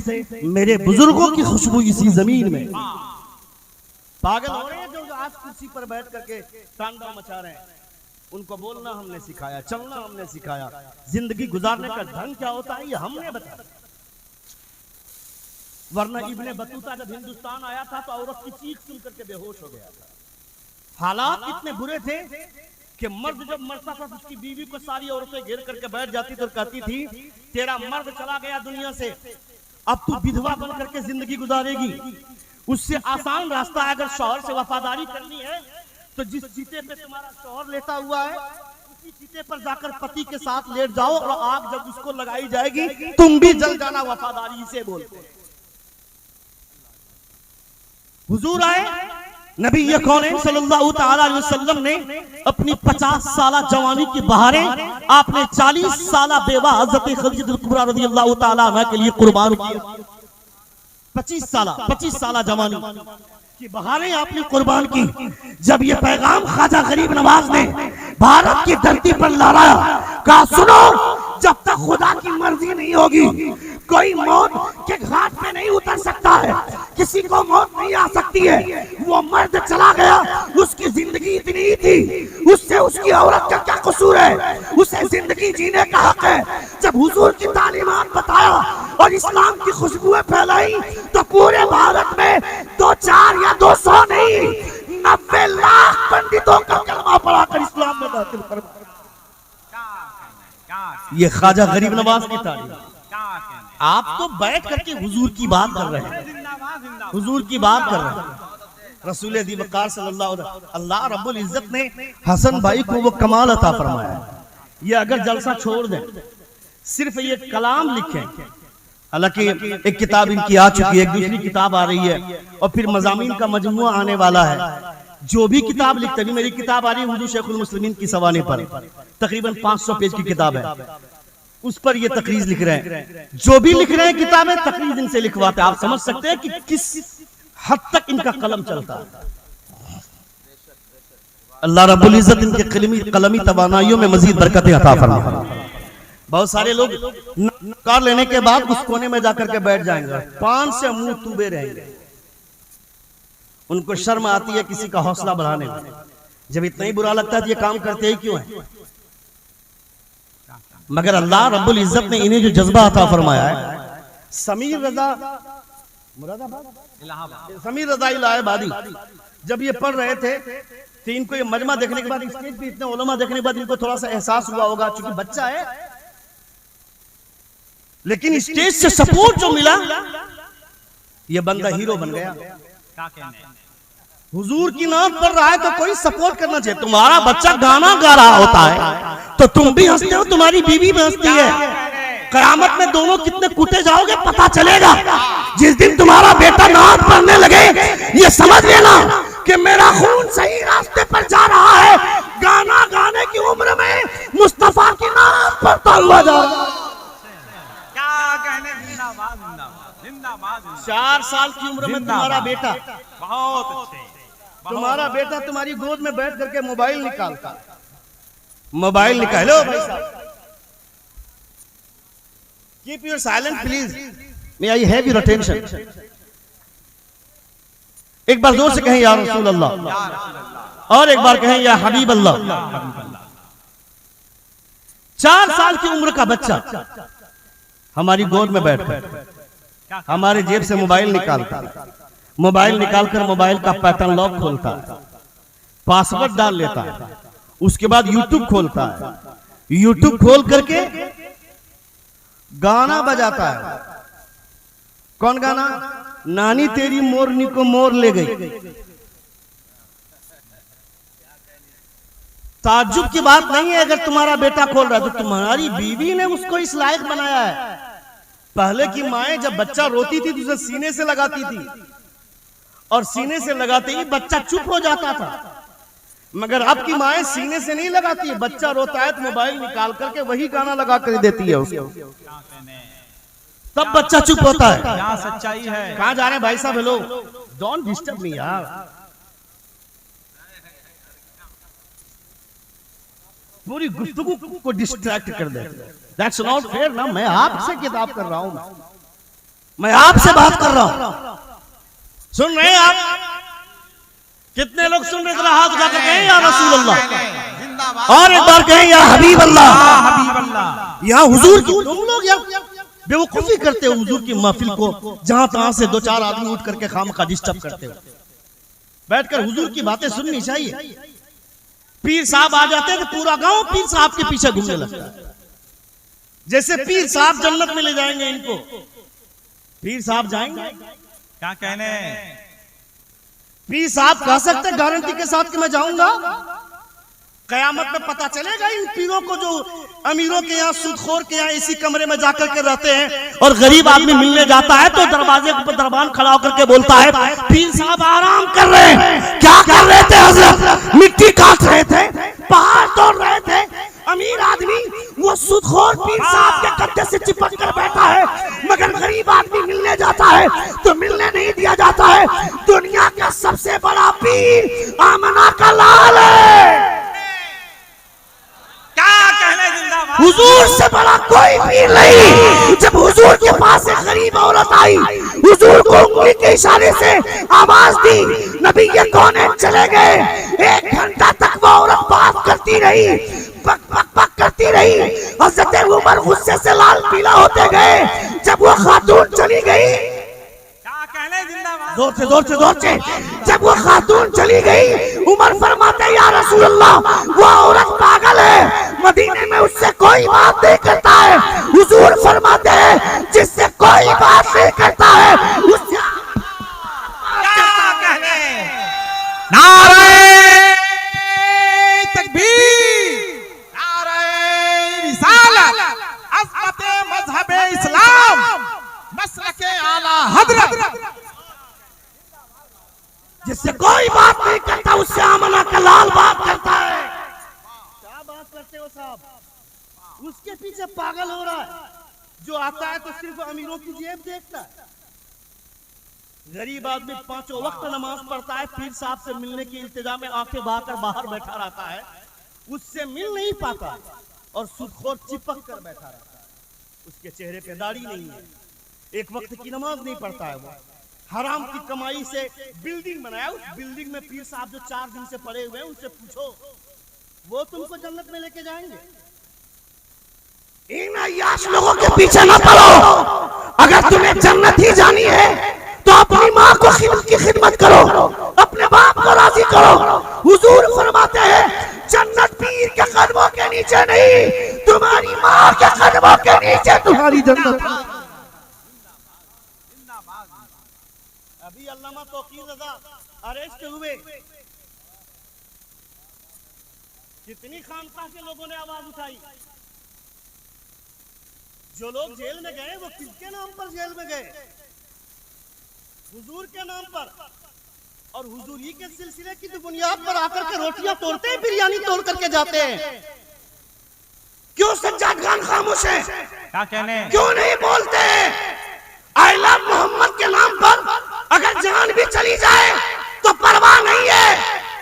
मेरे बुजुर्गों की खुशबू इसी जमीन में। पागल हो रहे हैं जो आज कुर्सी पर बैठ करके तांडव मचा रहे हैं। उनको बोलना हमने सिखाया, चलना हमने सिखाया, जिंदगी गुजारने का ढंग क्या होता है ये हमने बताया। वरना इब्ने बतूता जब हिंदुस्तान आया था तो औरत की चीख सुन करके बेहोश हो गया था। हालात इतने बुरे थे कि मर्द जब मरता था तो उसकी बीवी को सारी औरतें घेर करके बैठ जाती तो कहती थी तेरा मर्द चला गया दुनिया से, अब तू विधवा बन करके जिंदगी गुजारेगी। उससे आसान रास्ता है, अगर शौहर से वफादारी करनी है तो जिस चीते पे तुम्हारा शौहर लेटा हुआ है उसी चीते पर जाकर पति के साथ लेट जाओ और आग जब उसको लगाई जाएगी तुम भी जल जाना। वफादारी से बोलते हैं। हुजूर आए, नबी कौन सल्लल्लाहु तआला अलैहि वसल्लम ने अपनी 50 साला जवानी की बहारें आपने 40 साला बेवा हज़रत खदीजा कुबरा रज़ियल्लाहु तआला अन्हा के लिए कुर्बान किया। 25 साला जवानी की बहारें आपने कुर्बान की। जब ये पैगाम ख्वाजा गरीब नवाज ने भारत की धरती पर लहराया, कहा सुनो, जब तक खुदा की मर्जी नहीं होगी कोई मौत के घाट पे नहीं उतर सकता है, किसी को मौत नहीं आ सकती है। वो मर्द चला गया, उसकी जिंदगी इतनी ही थी, उससे उसकी औरत का क्या कसूर है, उसे जिंदगी जीने का हक है। जब हुजूर की तालीमात बताया और इस्लाम की खुशबुएं फैलाई तो पूरे भारत में 2 4 या 200 नहीं 90 लाख पंडितों का कलमा पढ़ाकर इस्लाम में दाखिल कर। ये ख्वाजा गरीब नवाज की तारीफ। आप तो बैठ करके हुजूर की बात कर रहे हैं, हुजूर की बात कर रहे हैं। रसूल दी वक़ार सल्लल्लाहु अलैहि वसल्लम, अल्लाह रब्बुल इज्जत ने हसन भाई को वो कमाल अता फरमाया। ये अगर जलसा छोड़ दें, सिर्फ ये कलाम लिखें, हालांकि एक किताब इनकी आ चुकी है, एक दूसरी किताब आ रही है और फिर मज़ामीन का मजमुआ आने वाला है। जो भी किताब लिखते हैं, मेरी किताब आ रही है हुजूर शेखुल मुस्लिमीन की सवाने पर, तकरीबन 500 पेज की किताब है, उस पर ये तकरीज लिख रहे हैं। जो भी लिख रहे हैं किताबें तकरीज इनसे लिखवाते हैं। आप समझ सकते हैं कि किस हद तक इनका कलम चलता है। अल्लाह रब्बुल इज्जत इनके कलमी तवानाइयों में मजीद बरकतें अता फरमाए। बहुत सारे लोग नकार लेने के बाद उस कोने में जाकर के बैठ जाएंगे, पान से मुंह तूबे रहेंगे, उनको शर्म आती है किसी का हौसला बढ़ाने में। जब इतना ही बुरा लगता है तो ये काम करते ही क्यों है? मगर अल्लाह रब्बुल इज्जत ने इन्हें जो जज्बा अता फरमाया है, समीर रजा इलाहाबादी जब ये पढ़ रहे थे तो इनको ये मजमा देखने के बाद, स्टेज पे इतने उलमा देखने के बाद इनको थोड़ा सा एहसास हुआ होगा, क्योंकि बच्चा है, लेकिन स्टेज से सपोर्ट जो मिला, ये बंदा हीरो बन गया। हुजूर की नाम पढ़ रहा है तो कोई सपोर्ट करना चाहिए। तुम्हारा बच्चा गाना गा रहा होता है तो तुम भी हंसते हो, तुम्हारी बीवी भी हंसती है। कयामत में दोनों कितने कूटे जाओगे पता चलेगा। जिस दिन तुम्हारा बेटा नाम पढ़ने लगे, ये समझ लेना कि मेरा खून सही रास्ते पर जा रहा है। गाना गाने की उम्र में मुस्तफा की नाम पढ़ता हुआ जा रहा है। 4 साल की उम्र में तुम्हारा बेटा, बहुत अच्छे, तुम्हारा बेटा तुम्हारी गोद में बैठ करके मोबाइल निकालता, मोबाइल निकालो भाई साहब, keep your silent please, may I have your attention. एक बार जोर से कहें या रसूल अल्लाह, और एक बार कहें या हबीब अल्लाह। 4 साल की उम्र का बच्चा हमारी गोद में बैठकर हमारे जेब से मोबाइल निकालता, मोबाइल निकालकर मोबाइल का पैटर्न लॉक खोलता है, पासवर्ड डाल लेता है, उसके बाद यूट्यूब खोलता है, यूट्यूब खोल करके गाना बजाता है। कौन गाना? नानी तेरी मोरनी को मोर ले गई। ताज्जुब की बात नहीं है अगर तुम्हारा बेटा खोल रहा है, तो तुम्हारी बीवी ने उसको इस लायक बनाया है। पहले की माएं जब बच्चा रोती थी तो उसे सीने से लगाती थी, और सीने से लगाते ही बच्चा चुप हो जाता था। मगर अब की माएं सीने से नहीं लगाती है, बच्चा रोता है तो मोबाइल निकाल करके वही गाना लगा कर देती है उसको, तब बच्चा चुप होता है। क्या सच्चाई है। कहां जा रहे हैं भाई साहब? हेलो, डोंट डिस्टर्ब मी यार। पूरी गुफ्तगू को डिस्ट्रैक्ट कर देते हैं। दैट्स नॉट फेयर ना। मैं आपसे किताब कर रहा हूं, मैं आपसे बात कर रहा हूं। सुन रहे हैं आप? कितने लोग सुन रहे? हाथ उठाकर कहें या रसूल अल्लाह, और एक बार कहें या हबीब अल्लाह। यहाँ हुजूर की तुम लोग यार बेवकूफी करते हो, हुजूर की महफिल को जहां तहां से 2-4 आदमी उठ करके खामखा डिस्टर्ब करते हो। बैठकर हुजूर की बातें सुननी चाहिए। पीर साहब आ जाते हैं तो पूरा गांव पीर साहब के पीछे घूमने लगता है, जैसे पीर साहब जन्नत में ले जाएंगे इनको। पीर साहब जाएंगे? क्या कहने? पीर साहब कह सकते गारंटी के साथ कि मैं जाऊंगा? कयामत में पता चलेगा इन पीरों को जो अमीरों के यहाँ, सूदखोर के यहाँ इसी कमरे में जाकर के रहते हैं, और गरीब आदमी मिलने जाता है तो दरवाजे पर दरबान खड़ा होकर के बोलता है पीर साहब आराम कर रहे हैं। क्या कर रहे थे हजरत? मिट्टी काट रहे थे, पहाड़ तोड़ रहे थे। अमीर आदमी वो सूदखोर पीर साहब के गद्दे से चिपक कर बैठा है, मगर गरीब आदमी मिलने जाता है तो मिलने नहीं दिया जाता है। दुनिया का सबसे बड़ा पीर आमना का लाल है। हुजूर से बड़ा कोई पीर नहीं। जब हुजूर के पास एक गरीब औरत आई, हुजूर को उंगली के इशारे से आवाज दी, नबी ये कौन चले गए। 1 घंटा तक वो औरत बात करती रही, पक पक पक करती रही। हज़रत उमर गुस्से से लाल पीला होते गए। जब वो खातून चली गई, जोर से जब वो खातून चली गई, उमर फरमाते या रसूल अल्लाह, वो औरत पागल है, मदीने में उससे कोई बात नहीं करता है। हुजूर फरमाते हैं जिससे कोई बात नहीं करता है उससे क्या कहने? नारे तकबीर, नारे रिसालत, अज़मत मज़हब इस्लाम, मसलके आला हज़रत। जिससे कोई बात नहीं करता उससे आमना का लाल बात करता है। क्या बात करते हो साहब? उसके पीछे पागल हो रहा है। जो आता है तो सिर्फ अमीरों की जेब देखता है। गरीब आदमी 5 वक्त नमाज पढ़ता है, पीर साहब से मिलने की इल्तिजा में आंखें बहाकर बाहर बैठा रहता है, उससे मिल नहीं पाता और सुदखोर चिपक कर बैठा रहता है। उसके चेहरे पे दाढ़ी नहीं है, एक वक्त की नमाज नहीं पढ़ता है, वो हराम की कमाई से बिल्डिंग बनाया, उस बिल्डिंग में पीर साहब जो 4 दिन से पड़े हुए हैं उनसे पूछो, वो तुमको जन्नत में लेके जाएंगे। इन अय्याश लोगों के पीछे ना पड़ो। अगर तुम्हें जन्नत ही जानी है तो अपनी माँ को की खिदमत करो, अपने बाप को राजी करो। हुजूर फरमाते हैं जन्नत पीर के कदमों के नीचे नहीं, तुम्हारी माँ के कदमों के नीचे तुम्हारी जन्नत। अभी अल्लामा तौकीर रज़ा अरेस्ट हुए, कितनी खानकाह के लोगों ने आवाज उठाई। जो लोग जेल में गए वो किसके नाम पर जेल में गए? हुजूर के नाम पर, और हुजूरी के सिलसिले की तो बुनियाद पर आकर के रोटियां तोड़ते हैं, बिरयानी तोड़ करके जाते हैं। क्यों सज्जाद खान खामोश है? क्या कहने, क्यों नहीं बोलते? आई लव मोहम्मद के नाम पर अगर जान भी चली जाए तो परवाह नहीं है।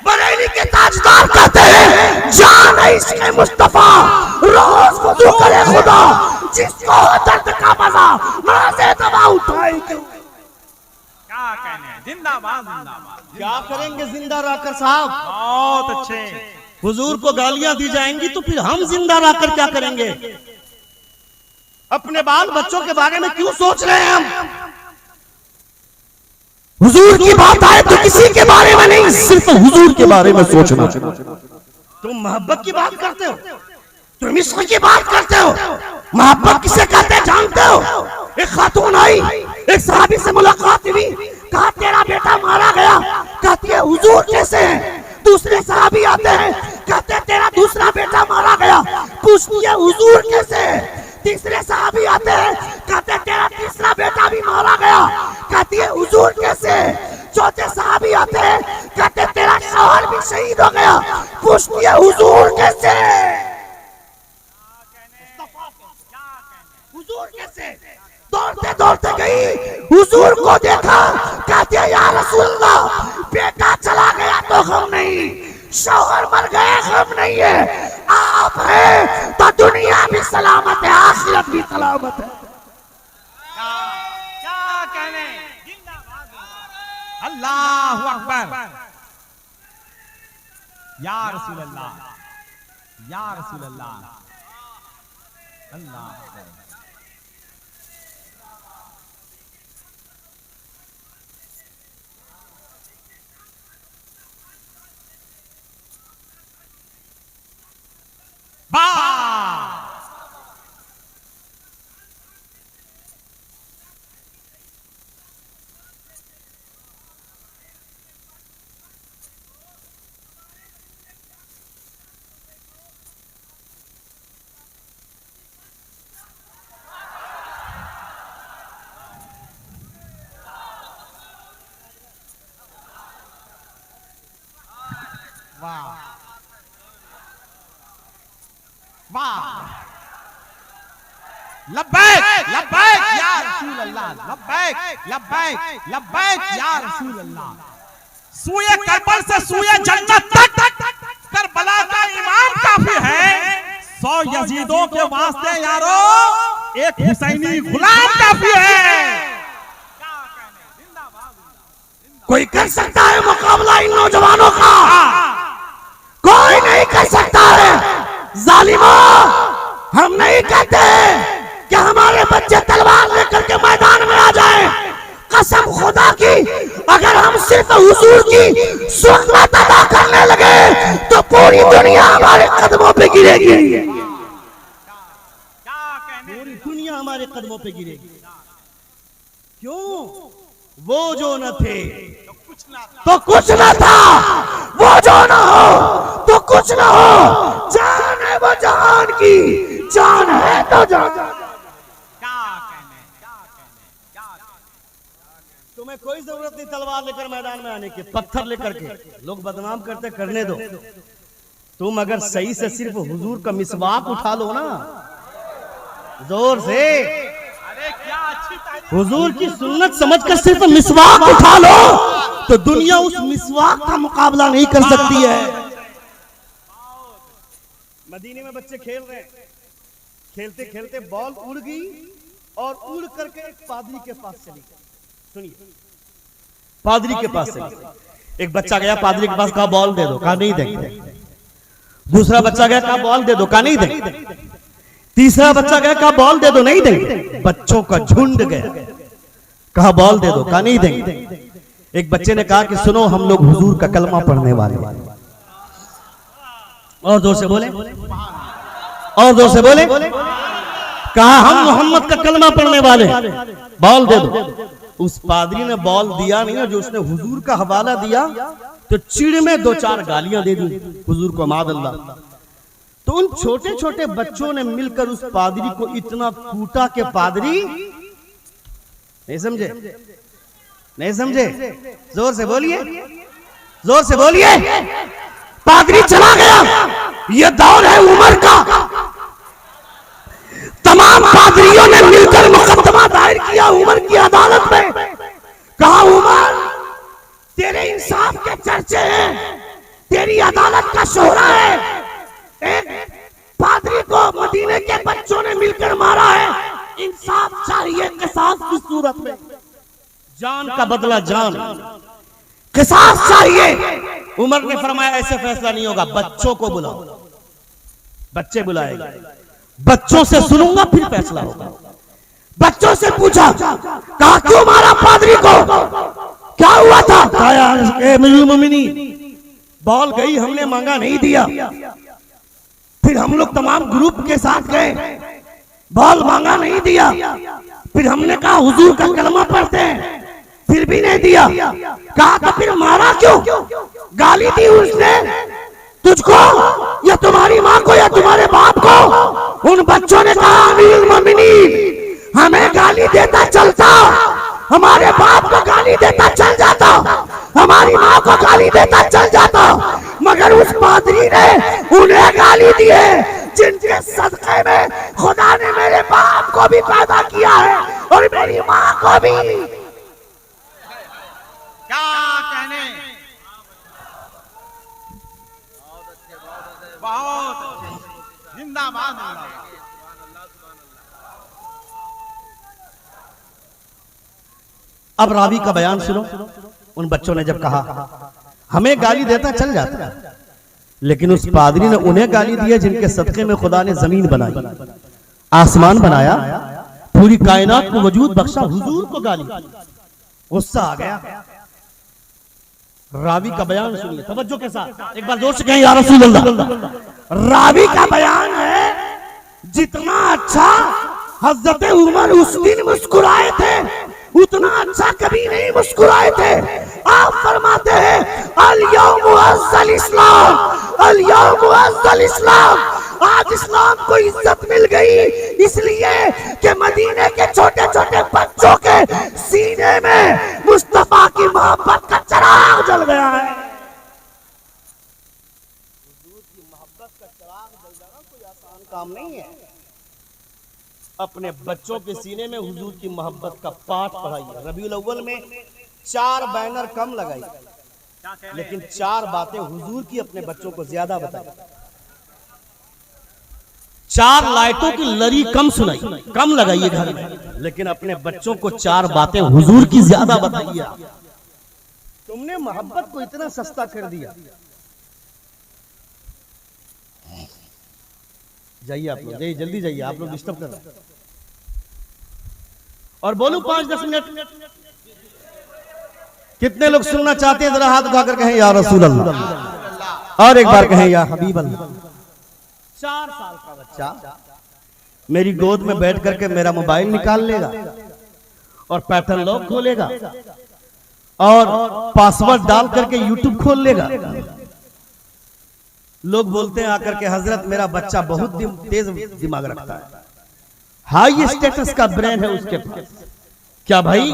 बरेली के ताजदार कहते हैं जान है इसके मुस्तफा, रोज वुज़ू करे खुदा, जिसको दर्द का मजा नाज़े दवा उठाए। क्या कहने, जिंदाबाद जिंदाबाद। क्या करेंगे जिंदा रहकर साहब? बहुत अच्छे। हुजूर को गालियां दी जाएंगी तो फिर हम जिंदा रहकर क्या करेंगे? अपने बाल बच्चों के बारे में क्यों सोच रहे हैं हम? हुजूर की बात आए तो किसी के बारे में नहीं, सिर्फ हुजूर के बारे में सोचना। तुम मोहब्बत की बात करते हो, तुम इश्क की बात करते हो। मोहब्बत किसे कहते हैं जानते हो? एक खातून आई, एक सहाबी से मुलाकात हुई, कहा तेरा बेटा मारा गया। कहती है हुजूर कैसे हैं? दूसरे सहाबी आते हैं, कहते तेरा दूसरा बेटा मारा गया। पूछती है हुजूर कैसे हैं? तीसरे सहाबी आते हैं, कहते तेरा तीसरा बेटा भी मारा गया। कहती है हुजूर कैसे? चौथे सहाबी आते हैं, कहते तेरा शौहर भी शहीद हो गया। पूछती है हुजूर कैसे? हुजूर कैसे? दौड़ते दौड़ते गई, हुजूर को देखा, कहती है या रसूलल्लाह, बेटा चला गया तो गम नहीं, शौहर मर गए गम नहीं है, आप हैं तो दुनिया भी सलामत है, आखिरत भी सलामत है। क्या कहने, अल्लाहु अकबर। या रसूल अल्लाह, या रसूल अल्लाह, अल्लाह अकबर। वाह वाह, लब्बैक लब्बैक या रसूल अल्लाह, लब्बैक लब्बैक लब्बैक या रसूल अल्लाह। सूए करबल से सूए जन्नत तक करबला का इमाम काफी है। 100 यजीदों के वास्ते यारो एक हुसैनी गुलाम काफी है। कोई कर सकता है मुकाबला इन नौजवानों का? कोई नहीं कर सकता है। जालिमो, हम नहीं कहते कि हमारे बच्चे तलवार लेकर के मैदान में आ जाएं। कसम खुदा की, अगर हम सिर्फ हुजूर की सुन्नत अदा करने लगे तो पूरी दुनिया हमारे कदमों पे गिरेगी। पूरी दुनिया हमारे कदमों पे गिरेगी। क्यों? वो जो न थे तो कुछ न था, वो जो न हो तो कुछ न हो। जान है वो जहान की, जान है तो जान। तुम्हें कोई जरूरत नहीं तलवार लेकर मैदान में आने की, पत्थर लेकर के। लोग बदनाम करते, करने दो। तुम अगर सही से सिर्फ हुजूर का मिसवाक उठा लो ना जोर से, अरे क्या अच्छी हुजूर की सुन्नत समझकर सिर्फ मिसवाक उठा लो तो दुनिया उस मिसवाक का मुकाबला नहीं कर सकती है। मदीने में बच्चे खेल रहे हैं, खेलते खेलते बॉल उड़ गई और उड़ करके एक पादरी के पास चली गई। सुनिए, पादरी के पास चली, एक बच्चा गया पादरी के पास, कहा बॉल दे दो, कहा नहीं देंगे। दूसरा बच्चा गया, कहा बॉल दे दो, कहा नहीं देंगे। तीसरा बच्चा गया, कहा बॉल दे दो, नहीं देंगे। बच्चों का झुंड गया, कहा बॉल दे दो, कहा नहीं देंगे। एक बच्चे ने कहा कि सुनो, हम लोग हुजूर का कलमा पढ़ने वाले हैं। और जोर से बोले, और जोर से बोले, कहा हम मोहम्मद का कलमा पढ़ने वाले हैं, बॉल दे दो। उस पादरी ने बॉल दिया नहीं, जो उसने हुजूर का हवाला दिया तो चिड़ में 2-4 गालियां दे दी हुजूर को, मादअल्लाह। तो उन छोटे छोटे बच्चों ने मिलकर उस पादरी को इतना कूटा कि पादरी, नहीं समझे, नहीं समझे, जोर से बोलिए, जोर से बोलिए, पादरी चला गया। यह दौर है उमर का। तमाम पादरियों ने मिलकर मुकदमा दायर किया उमर की अदालत में। कहा उमर, तेरे इंसाफ के चर्चे हैं, तेरी अदालत का शोहरा है, एक पादरी को मदीने के बच्चों ने मिलकर मारा है, इंसाफ चाहिए किसास की सूरत में, जान का बदला जान, किसास चाहिए। उमर ने फरमाया ऐसे फैसला नहीं होगा, बच्चों को बुलाओ। बच्चे बुलाए गए, बच्चों से सुनूंगा फिर फैसला होगा। बच्चों से पूछा, कहा क्यों मारा पादरी को, क्या हुआ था? कहा बॉल गई, हमने मांगा नहीं दिया। फिर हम लोग तमाम ग्रुप के साथ गए, बॉल मांगा नहीं दिया। फिर हमने कहा हुजूर का कलमा पढ़ते हैं, फिर भी नहीं दिया। कहा तो फिर मारा क्यों? गाली दी उसने तुझको या तुम्हारी माँ को या तुम्हारे बाप को? उन बच्चों ने कहा अमीरुल मोमिनीन, हमें गाली देता चलता, हमारे बाप को गाली देता चल जाता, हमारी माँ को गाली देता चल जाता, मगर उस पादरी ने उन्हें गाली दी है जिनके सदक़े में खुदा ने मेरे बाप को भी पैदा किया है और मेरी माँ को भी। क्या कहने, बहुत अच्छे, जिंदाबाद। अब रावी का बयान सुनो। उन बच्चों ने जब कहा हमें गाली देता चल जाता, लेकिन उस पादरी ने उन्हें गाली दी है जिनके सदक़े में खुदा ने जमीन बनाई, आसमान बनाया, पूरी कायनात को वजूद बख्शा, हुजूर को गाली। गुस्सा आ गया। रावी का बयान सुनिए तवज्जो के साथ, एक बार जोर से कहें या रसूल अल्लाह। रावी का बयान है, जितना अच्छा हज़रत उमर उस दिन मुस्कुराए थे उतना अच्छा कभी नहीं मुस्कुराए थे। आप फरमाते हैं अल-यौम अज़्ज़ल इस्लाम, अल-यौम अज़्ज़ल इस्लाम, आज इस्लाम को इज्जत मिल गई इसलिए कि मदीने के छोटे छोटे बच्चों के सीने में मुस्तफा की मोहब्बत का चिराग जल गया है। हुजूर की मोहब्बत का चिराग जल जाना कोई आसान काम नहीं है। अपने बच्चों के सीने में हुजूर की मोहब्बत का पाठ पढ़ाइए। रबीउल अव्वल में 4 बैनर कम लगाई, लेकिन 4 बातें हुजूर की अपने बच्चों को ज्यादा बताई। 4 लाइटों की लरी कम सुनाई, कम लगाइए घर में, लेकिन अपने बच्चों को 4 बातें हुजूर की ज्यादा बताइए। तुमने मोहब्बत को इतना सस्ता कर दिया। जाइए आप लोग, जाइए जल्दी जाइए, आप लोग डिस्टर्ब कर रहे हैं। और बोलूं 5-10 मिनट, कितने लोग सुनना चाहते हैं? जरा हाथ उठाकर कहें या रसूल अल्लाह, और एक बार कहें या हबीब अल्लाह। 4 साल का बच्चा मेरी गोद में बैठ करके मेरा मोबाइल निकाल लेगा और पैटर्न लॉक खोलेगा और पासवर्ड डाल करके यूट्यूब खोल लेगा। लोग बोलते हैं आकर के हजरत मेरा बच्चा बहुत तेज दिमाग रखता है, हाई स्टेटस का ब्रेन है उसके पास। क्या भाई?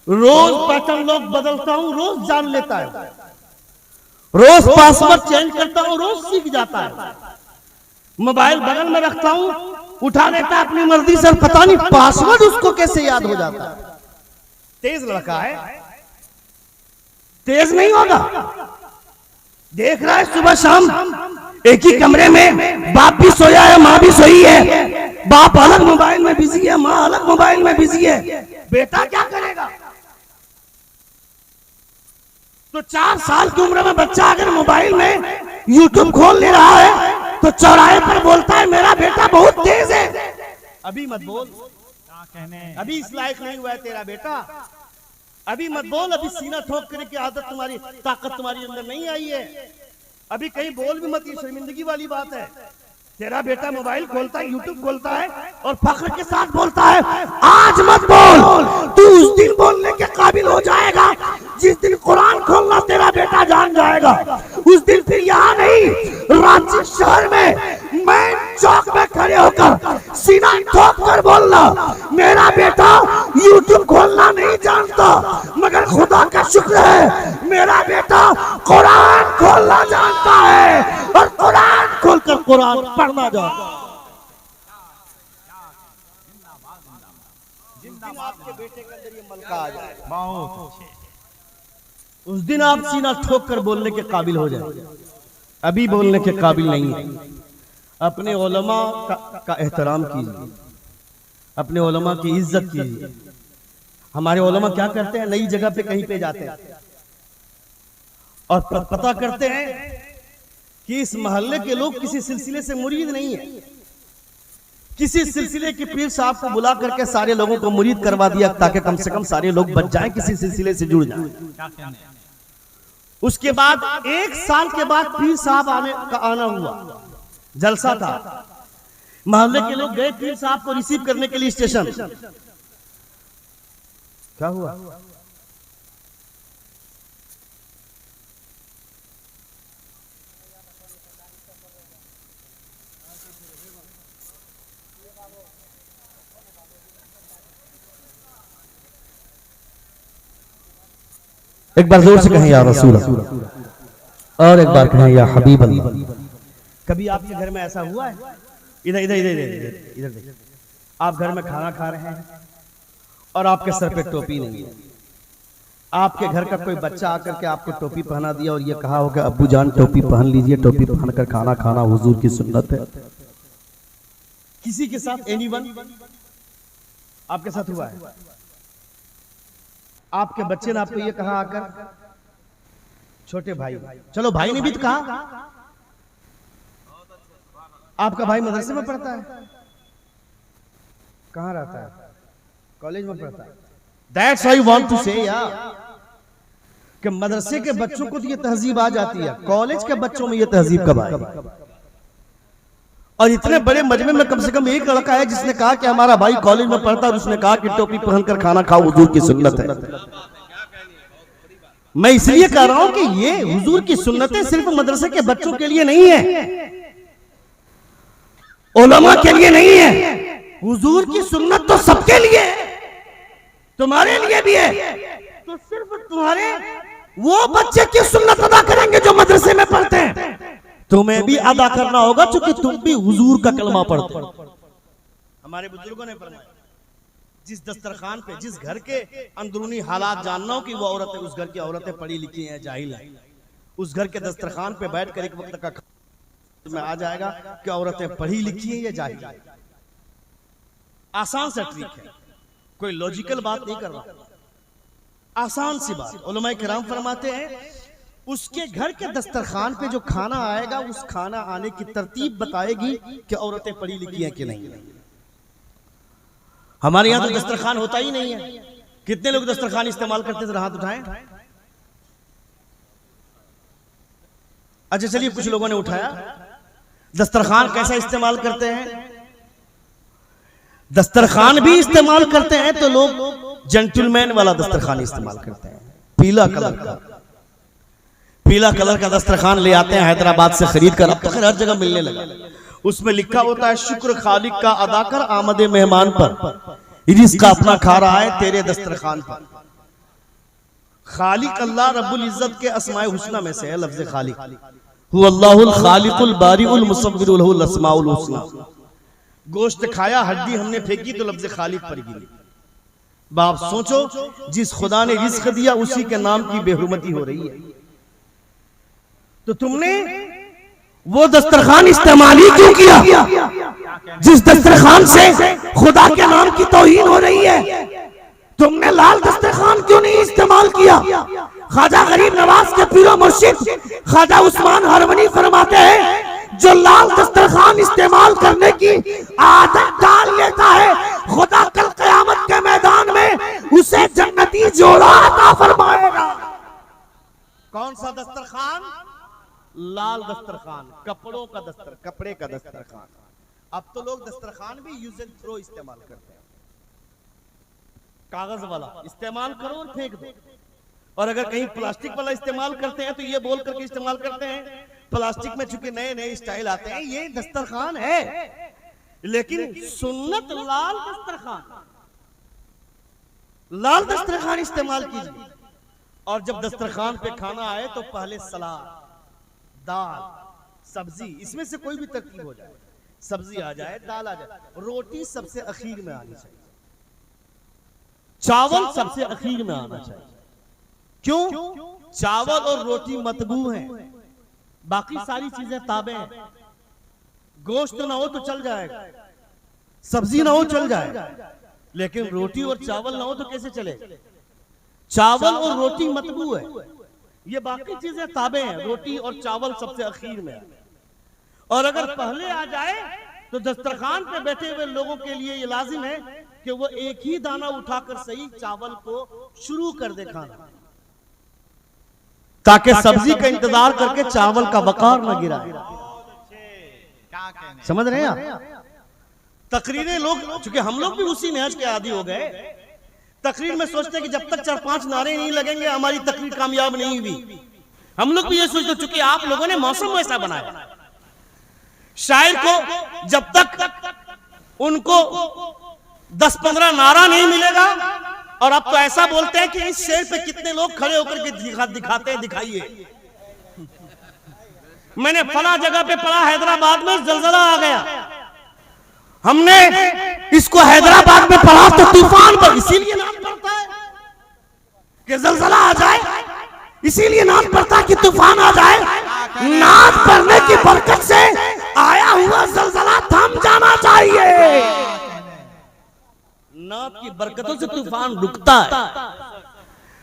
रोज पैटर्न लॉक बदलता हूं, रोज जान लेता है, रोज पासवर्ड चेंज करता हूं, रोज सीख जाता है। मोबाइल बगल में रखता हूं, उठा लेता है अपनी मर्जी से, पता नहीं पासवर्ड उसको कैसे याद हो जाता है। तेज लड़का है, तेज नहीं होगा। देख रहा है सुबह शाम एक ही कमरे में बाप भी सोया है, माँ भी सोई है, बाप अलग मोबाइल में बिजी है, माँ अलग मोबाइल में बिजी है, बेटा क्या करेगा? तो 4 साल की उम्र में बच्चा अगर मोबाइल में यूट्यूब खोल ले रहा है तो चौराहे पर बोलता है मेरा बेटा बहुत तेज है। अभी मत बोल, अभी इस लायक नहीं हुआ है तेरा बेटा, अभी मत बोल, अभी सीना ठोक करने की आदत तुम्हारी, ताकत तुम्हारी अंदर नहीं आई है, अभी कहीं बोल भी मत, ये शर्मिंदगी वाली बात है। तेरा बेटा मोबाइल खोलता है, यूट्यूब खोलता है और फख्र के साथ बोलता है आज मत बोल, तू उस दिन बोलने के काबिल हो जाएगा जिस दिन कुरान खोलना तेरा बेटा जान जाएगा। उस दिन फिर यहाँ नहीं, रांची शहर में मेन चौक में खड़े होकर सीना ठोक कर बोलना मेरा बेटा यूट्यूब खोलना नहीं जानता, मगर खुदा का शुक्र है मेरा बेटा कुरान खोलना जानता है और कुरान खोलकर कुरान पढ़ना जानता है। जिस दिन आपके बेटे के अंदर ये मलका आ जाए, बहुत अच्छे। उस दिन आप सीना ठोक कर बोलने के काबिल हो जाए। अभी बोलने के काबिल नहीं है। अपने उलमा का एहतराम कीजिए, अपने उलमा की इज्जत कीजिए। हमारे उलमा क्या करते हैं, नई जगह पे कहीं पे जाते हैं और पता करते हैं कि इस मोहल्ले के लोग किसी सिलसिले से मुरीद नहीं है, किसी सिलसिले के पीर साहब को बुला करके सारे लोगों को मुरीद करवा दिया ताकि कम से कम सारे लोग बच जाएं, किसी सिलसिले से जुड़ जाएं। उसके बाद 1 साल के बाद पीर साहब आना हुआ, जलसा था, मोहल्ले के लोग गए पीर साहब को रिसीव करने के लिए स्टेशन। क्या हुआ? एक बार जोर से कहें या रसूल अल्लाह, और एक बार कहें या हबीब अल्लाह। कभी आपके घर में ऐसा हुआ है? इधर इधर इधर इधर इधर देखिए, आप घर में खाना खा रहे हैं और आपके सर पे टोपी नहीं है। आपके घर का कोई बच्चा आकर के आपको टोपी पहना दिया और ये कहा होगा अब्बू जान टोपी पहन लीजिए, टोपी पहनकर खाना खाना हुजूर की सुन्नत है। किसी के साथ एनीवन आपके साथ हुआ है? आपके बच्चे ने आपको ये कहा आकर, छोटे भाई, चलो भाई ने भी तो कहा, आपका भाई मदरसे में पढ़ता है, कहाँ रहता है? कॉलेज में पढ़ता है। That's I want to say यार, कि मदरसे के बच्चों को तो ये तहजीब आ जाती है, कॉलेज के बच्चों में ये तहजीब कब आएगी? और इतने बड़े मजमे में कम से कम एक लड़का है जिसने कहा कि हमारा भाई कॉलेज में पढ़ता है और उसने कहा कि टोपी पहनकर खाना खाओ, हुजूर की सुन्नत है। मैं इसलिए कह रहा हूं कि ये हुजूर की सुन्नतें सिर्फ मदरसे के बच्चों के लिए नहीं है, उलमा के लिए नहीं है, हुजूर की सुन्नत तो सबके लिए है, तुम्हारे लिए भी है। तो सिर्फ तुम्हारे वो बच्चे की सुन्नत अदा करेंगे जो मदरसे में पढ़ते हैं, तुम्हें भी अदा करना होगा क्योंकि तुम भी हुजूर का कलमा पढ़ते हो। हमारे बुजुर्गों ने फरमाया जिस दस्तरखान पे, जिस घर के अंदरूनी हालात जानना हो कि वो औरतें, उस घर की औरतें पढ़ी लिखी हैं जाहिल हैं, उस घर के दस्तरखान पे बैठकर एक वक्त का में आ जाएगा कि औरतें पढ़ी लिखी हैं या जाहिल हैं। आसान सा ट्रिक है, कोई लॉजिकल बात नहीं कर रहा, आसान सी बात। उलमाए किराम फरमाते हैं उसके घर के दस्तरखान पे जो खाना आएगा उस खाना आने की तरतीब बताएगी कि औरतें पढ़ी लिखी हैं कि नहीं। हमारे यहां तो दस्तरखान होता ही नहीं है। कितने लोग दस्तरखान इस्तेमाल करते थे, हाथ उठाएं। अच्छा चलिए, कुछ लोगों ने उठाया। दस्तरखान कैसा इस्तेमाल करते हैं? दस्तरखान भी इस्तेमाल करते हैं तो लोग जेंटलमैन वाला दस्तरखान इस्तेमाल करते हैं, पीला कलर का। पीला कलर का दस्तरखान ले आते हैं हैदराबाद से खरीद कर, अब तो हर जगह मिलने लगा। उसमें लिखा होता है शुक्र खालिक का अदा कर आमदे मेहमान पर, रिज़्क़ अपना खा रहा है तेरे दस्तरखान पर। खालिक अल्लाह रब्बुल इज्जत के अस्माए हुस्ना में से है लफ्ज़ खालिक। हुवल्लाहुल खालिकुल बारिउल मुसव्विरुल लहुल अस्माउल हुस्ना। गोश्त खाया, हड्डी हमने फेंकी तो लफ्ज खालिद पर गिरी। बाप सोचो, जिस खुदा ने रिस्क दिया उसी के नाम की बेहुरमती हो रही है। तो तुमने वो दस्तरखान इस्तेमाल ही क्यों किया जिस दस्तरखान से खुदा के नाम की तौहीन हो रही है? तुमने लाल दस्तरखान क्यों नहीं इस्तेमाल किया? ख्वाजा गरीब नवाज के पीरो मुर्शिद ख्वाजा उस्मान हरवनी फरमाते हैं, जो लाल दस्तरखान इस्तेमाल करने की आदत डाल लेता है, खुदा कल क़यामत के मैदान में उसे जन्नती जोड़ा अता फरमाएगा। कौन सा दस्तरखान? लाल दस्तरखान, कपड़ों का कपड़े का दस्तरखान। अब तो लोग दस्तरखान भी यूज एंड थ्रो इस्तेमाल करते हैं, कागज वाला इस्तेमाल करो और फेंक दो। और अगर कहीं प्लास्टिक वाला इस्तेमाल करते हैं तो ये बोल करके इस्तेमाल करते हैं, प्लास्टिक में चूंकि नए नए स्टाइल आते हैं, ये दस्तरखान है, लेकिन सुन्नत लाल दस्तरखान। लाल दस्तरखान इस्तेमाल कीजिए। और जब दस्तरखान पे खाना आए तो पहले सलाद, दाल, सब्जी, इसमें से कोई भी तरकीब हो जाए, सब्जी आ जाए, दाल आ जाए, रोटी सबसे आखिर में आनी चाहिए, चावल सबसे आखिर में आना चाहिए। क्यों? चावल और रोटी मतबू हैं, बाकी सारी चीजें ताबे हैं। गोश्त ना हो तो चल जाएगा, सब्जी ना हो चल जाएगा, लेकिन रोटी और चावल ना हो तो कैसे चले? चावल और रोटी मतबू है, ये बाकी चीजें ताबे हैं, रोटी और चावल सबसे आखिर में। और अगर पहले आ जाए तो दस्तरखान पे बैठे हुए लोगों के लिए ये लाजिम है कि वो एक ही दाना उठाकर सही चावल को शुरू कर दे खाना, ताकि सब्जी का इंतजार करके चावल का वकार न गिराए। समझ रहे हैं आप? तकरीरें लोग, चूंकि हम लोग भी उसी नहज के आदी हो गए, तकरीर में सोचते हैं कि जब तक 4-5 नारे नहीं लगेंगे हमारी तकरीर कामयाब नहीं हुई। हम लोग भी ये सोचते, चूंकि आप लोगों ने मौसम ऐसा बनाया, शायर को जब तक उनको 10-15 नारा नहीं मिलेगा, और अब तो ऐसा बोलते हैं कि इस शेर पे कितने लोग खड़े होकर के दिखाते हैं, दिखाइए। मैंने फला जगह पे पढ़ा, हैदराबाद में जलजला आ गया, हमने इसको हैदराबाद में पढ़ा तो तूफान पर, इसीलिए नाम पड़ता है कि जलजला आ जाए, इसीलिए नाम पड़ता है कि तूफान आ जाए। नाम पढ़ने की बरकत से आया हुआ जलजला थम जाना चाहिए। नात की बरकतों से तूफान रुकता है,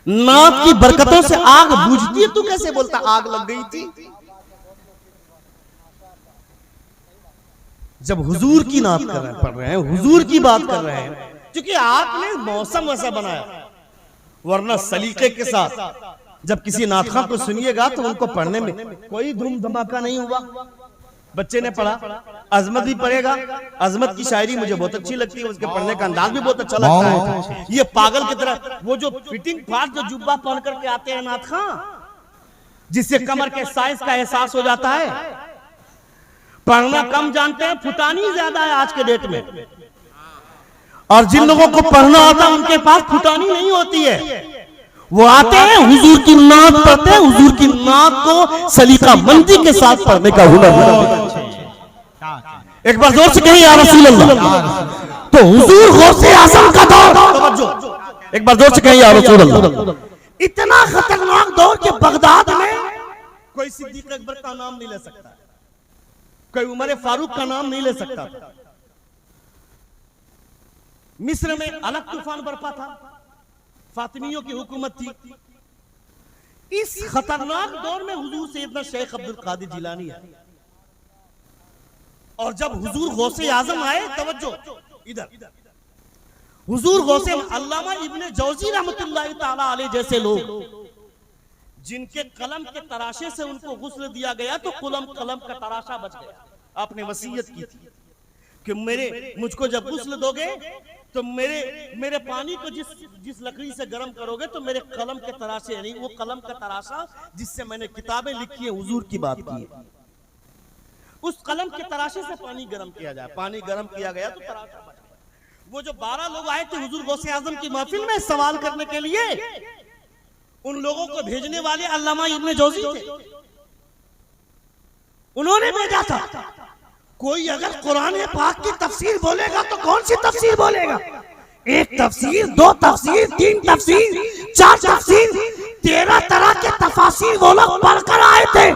नात की बरकतों से आग बुझती है। तू कैसे बोलता आग लग गई थी? जब हुजूर की नात पढ़ रहे हैं, हुजूर की बात कर रहे हैं, क्योंकि आपने मौसम वैसा बनाया, वरना सलीके के साथ जब किसी नातखा को सुनिएगा तो उनको पढ़ने में कोई धूम धमाका नहीं हुआ। बच्चे ने पढ़ा, अजमत भी पढ़ेगा, अजमत की शायरी मुझे बहुत अच्छी लगती है, उसके पढ़ने का अंदाज भी बहुत अच्छा लगता है। ये पागल की तरह वो जो फिटिंग फाट जो जुब्बा पहन करके आते हैं नातखा, जिससे कमर के साइज का एहसास हो जाता है, पढ़ना कम जानते हैं, फुटानी ज्यादा है आज के डेट में। और जिन लोगों को पढ़ना आता है उनके पास फुटानी नहीं होती है, वो आते हैं हुजूर की नात पढ़ते हैं, हुजूर की नात को सलीका मंदी के साथ पढ़ने का हुनर है। एक बार जोर से कहिए या रसूल अल्लाह। तो हुजूर गौसे आज़म का दौर, एक बार जोर से कहिए या रसूल अल्लाह। इतना खतरनाक दौर के बगदाद में कोई सिद्दीक अकबर का नाम नहीं ले सकता, कोई उमर फारूक का नाम नहीं ले सकता। मिस्र में अलग तूफान बरपा था, फातिमियों की हुकूमत थी। इस खतरनाक दौर में हुजूर सैयदना शेख अब्दुल कादिर जिलानी है, और जब हुजूर गौसे आजम आए, तवज्जो इधर, हुजूर गौसे अल्लामा इब्ने जौजी रहमतुल्लाह ताला अलैह जैसे लोग जिनके कलम के तराशे से उनको गुस्ल दिया गया तो कलम का तराशा बच गया। आपने वसीयत की थी कि मुझको जब गुस्ल दोगे तो मेरे पानी को जिस लकड़ी से गर्म करोगे तो मेरे कलम के तराशे, यानी वो कलम का तराशा जिससे मैंने किताबें लिखी है, हुजूर की बात की है, उस कलम के तराशे से पानी गर्म किया जाए। पानी गर्म किया गया तो तराशा बच गया। वो जो 12 लोग आए थे हुजूर गौसे आजम की महफिल में सवाल करने के लिए, उन लोगों को भेजने वाले अल्लामा इब्ने जौजी थे, उन्होंने भेजा था। कोई अगर कुरान पाक की तफसीर बोलेगा तो कौन सी तफसीर बोलेगा? एक तफसीर, दो तफसीर, तीन तफसीर, चार तफसीर, 13 तरह के तफासीर वो लोग पढ़कर आए थे।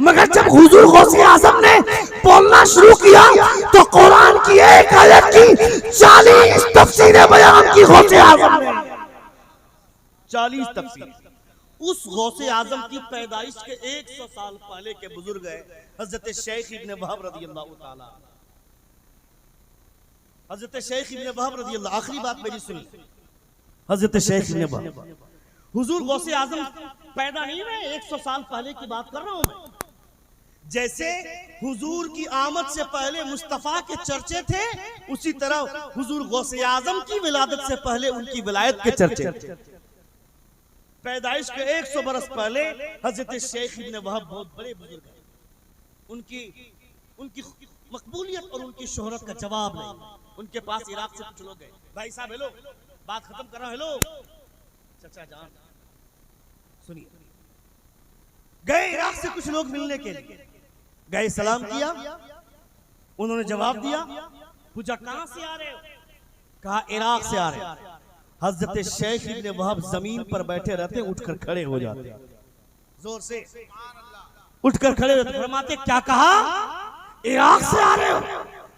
मगर जब हुजूर गौसे आजम ने बोलना शुरू किया तो कुरान की एक आयत की 40 तफसीरें बयान की गौसे आजम ने। 40 तफसीर। उस गौसे आजम की पैदाइश के 100 साल पहले के बुजुर्ग है हजरत शेख इब्न वहब रज़ियल्लाहु ताला। हजरत शेख इब्न वहब रज़ियल्लाहु, आखिरी बात मेरी सुनी, हजरत शेख इब्न वहब हुजूर गौसे आजम पैदा नहीं हुए, 100 साल पहले की बात कर रहा हूं मैं। जैसे हुजूर की आमद से पहले मुस्तफा के चर्चे थे, उसी तरह हुजूर गौसे आजम की विलादत से पहले उनकी विलायत के चर्चे थे। पैदाइश के 100 बरस पहले हजरत शेख इब्न वहब बहुत बड़े बुजुर्ग हैं। उनकी मकबूलियत और उनकी शोहरत का जवाब नहीं। उनके पास इराक से कुछ लोग गए, भाई साहब हेलो, बात खत्म कर रहा हूं, हेलो चचा जान सुनिए। गए इराक से कुछ लोग मिलने के लिए, गए सलाम किया, उन्होंने जवाब दिया, पूछा कहां से आ रहे हो? कहा इराक से आ रहे हो। हजरत शेख इब्न वहब जमीन पर बैठे रहते, उठकर खड़े हो जाते, जोर से उठकर खड़े होते, फरमाते क्या कहा? इराक से आ रहे हो?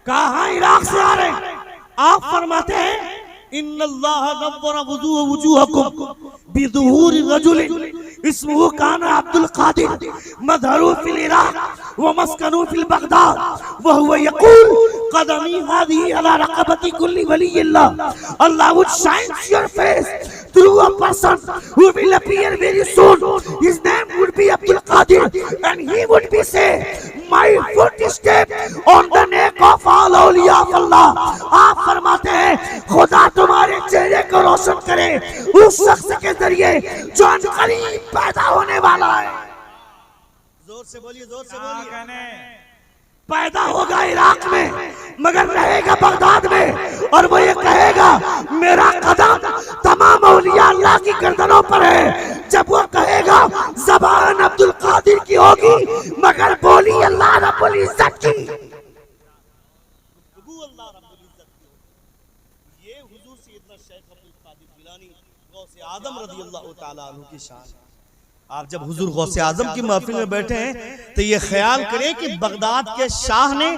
कहा हाँ इराक से आ रहे हैं। आप फरमाते हैं इन्नल्लाह नव्वरा वुजूहकुम बिज़ुहूरि रजुलिन इस्मुहु काना अब्दुल कादिर मज़हरु फिल इराक व मस्कनु फिल बगदाद व हुवा यक़ूल क़दमी हाज़िही अला रक़बति कुल्ली वलिय्यिल्लाह। Allah would shine your face through a person who will appear very soon. His name would be Abdul Qadir and he would be say my footstep on the neck of all awliya of Allah. आप फरमाते हैं खुदा तुम्हारे चेहरे को रोशन करे उस शख्स के जरिए जो अनकरीब पैदा होने वाला है। जोर से बोलिए, जोर से बोलिए। पैदा होगा इराक में मगर रहेगा बगदाद में, और वो ये कहेगा मेरा कदम तमाम औलिया अल्लाह की गर्दनों पर है। जब वो कहेगा ज़बान अब्दुल कादिर की होगी मगर बोली अल्लाह रब्बुल इज्जत की। ये हुजूर सैयदना शेख अब्दुल कादिर जिलानी गौसे आजम रज़ियल्लाहु ताला अन्हु की शान। आप जब हुजूर गौसे आजम की महफिल में बैठे हैं तो ये ख्याल करें कि बगदाद के शाह ने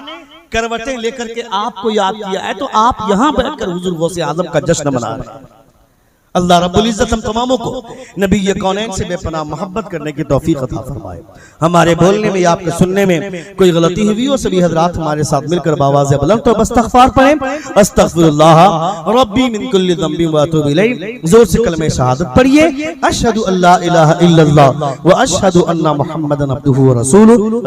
करवटें लेकर के आपको याद किया है, तो आप यहाँ बैठकर हुजूर गौसे आजम का जश्न मना रहे हैं। अल्लाह रब्बुल इज्जत हम तमामों को नबी ये कौनैन से बेपनाह मोहब्बत करने की तौफीक अता फरमाए। हमारे बोलने में या आपके सुनने में कोई गलती हुई हो, सभी हजरात हमारे साथ मिलकर बावाज़े बुलंद तो इस्तग़फ़ार पढ़ें। अस्तग़फ़िरुल्लाह रब्बी मिन कुल्लि ज़ंबि व अतूबु इलैहि। जोर से कलमे शहादत पढ़िए, अशहदु अल्ला इलाहा इल्लल्लाह व अशहदु अन्ना मुहम्मदन अब्दुहु व रसूलुहु।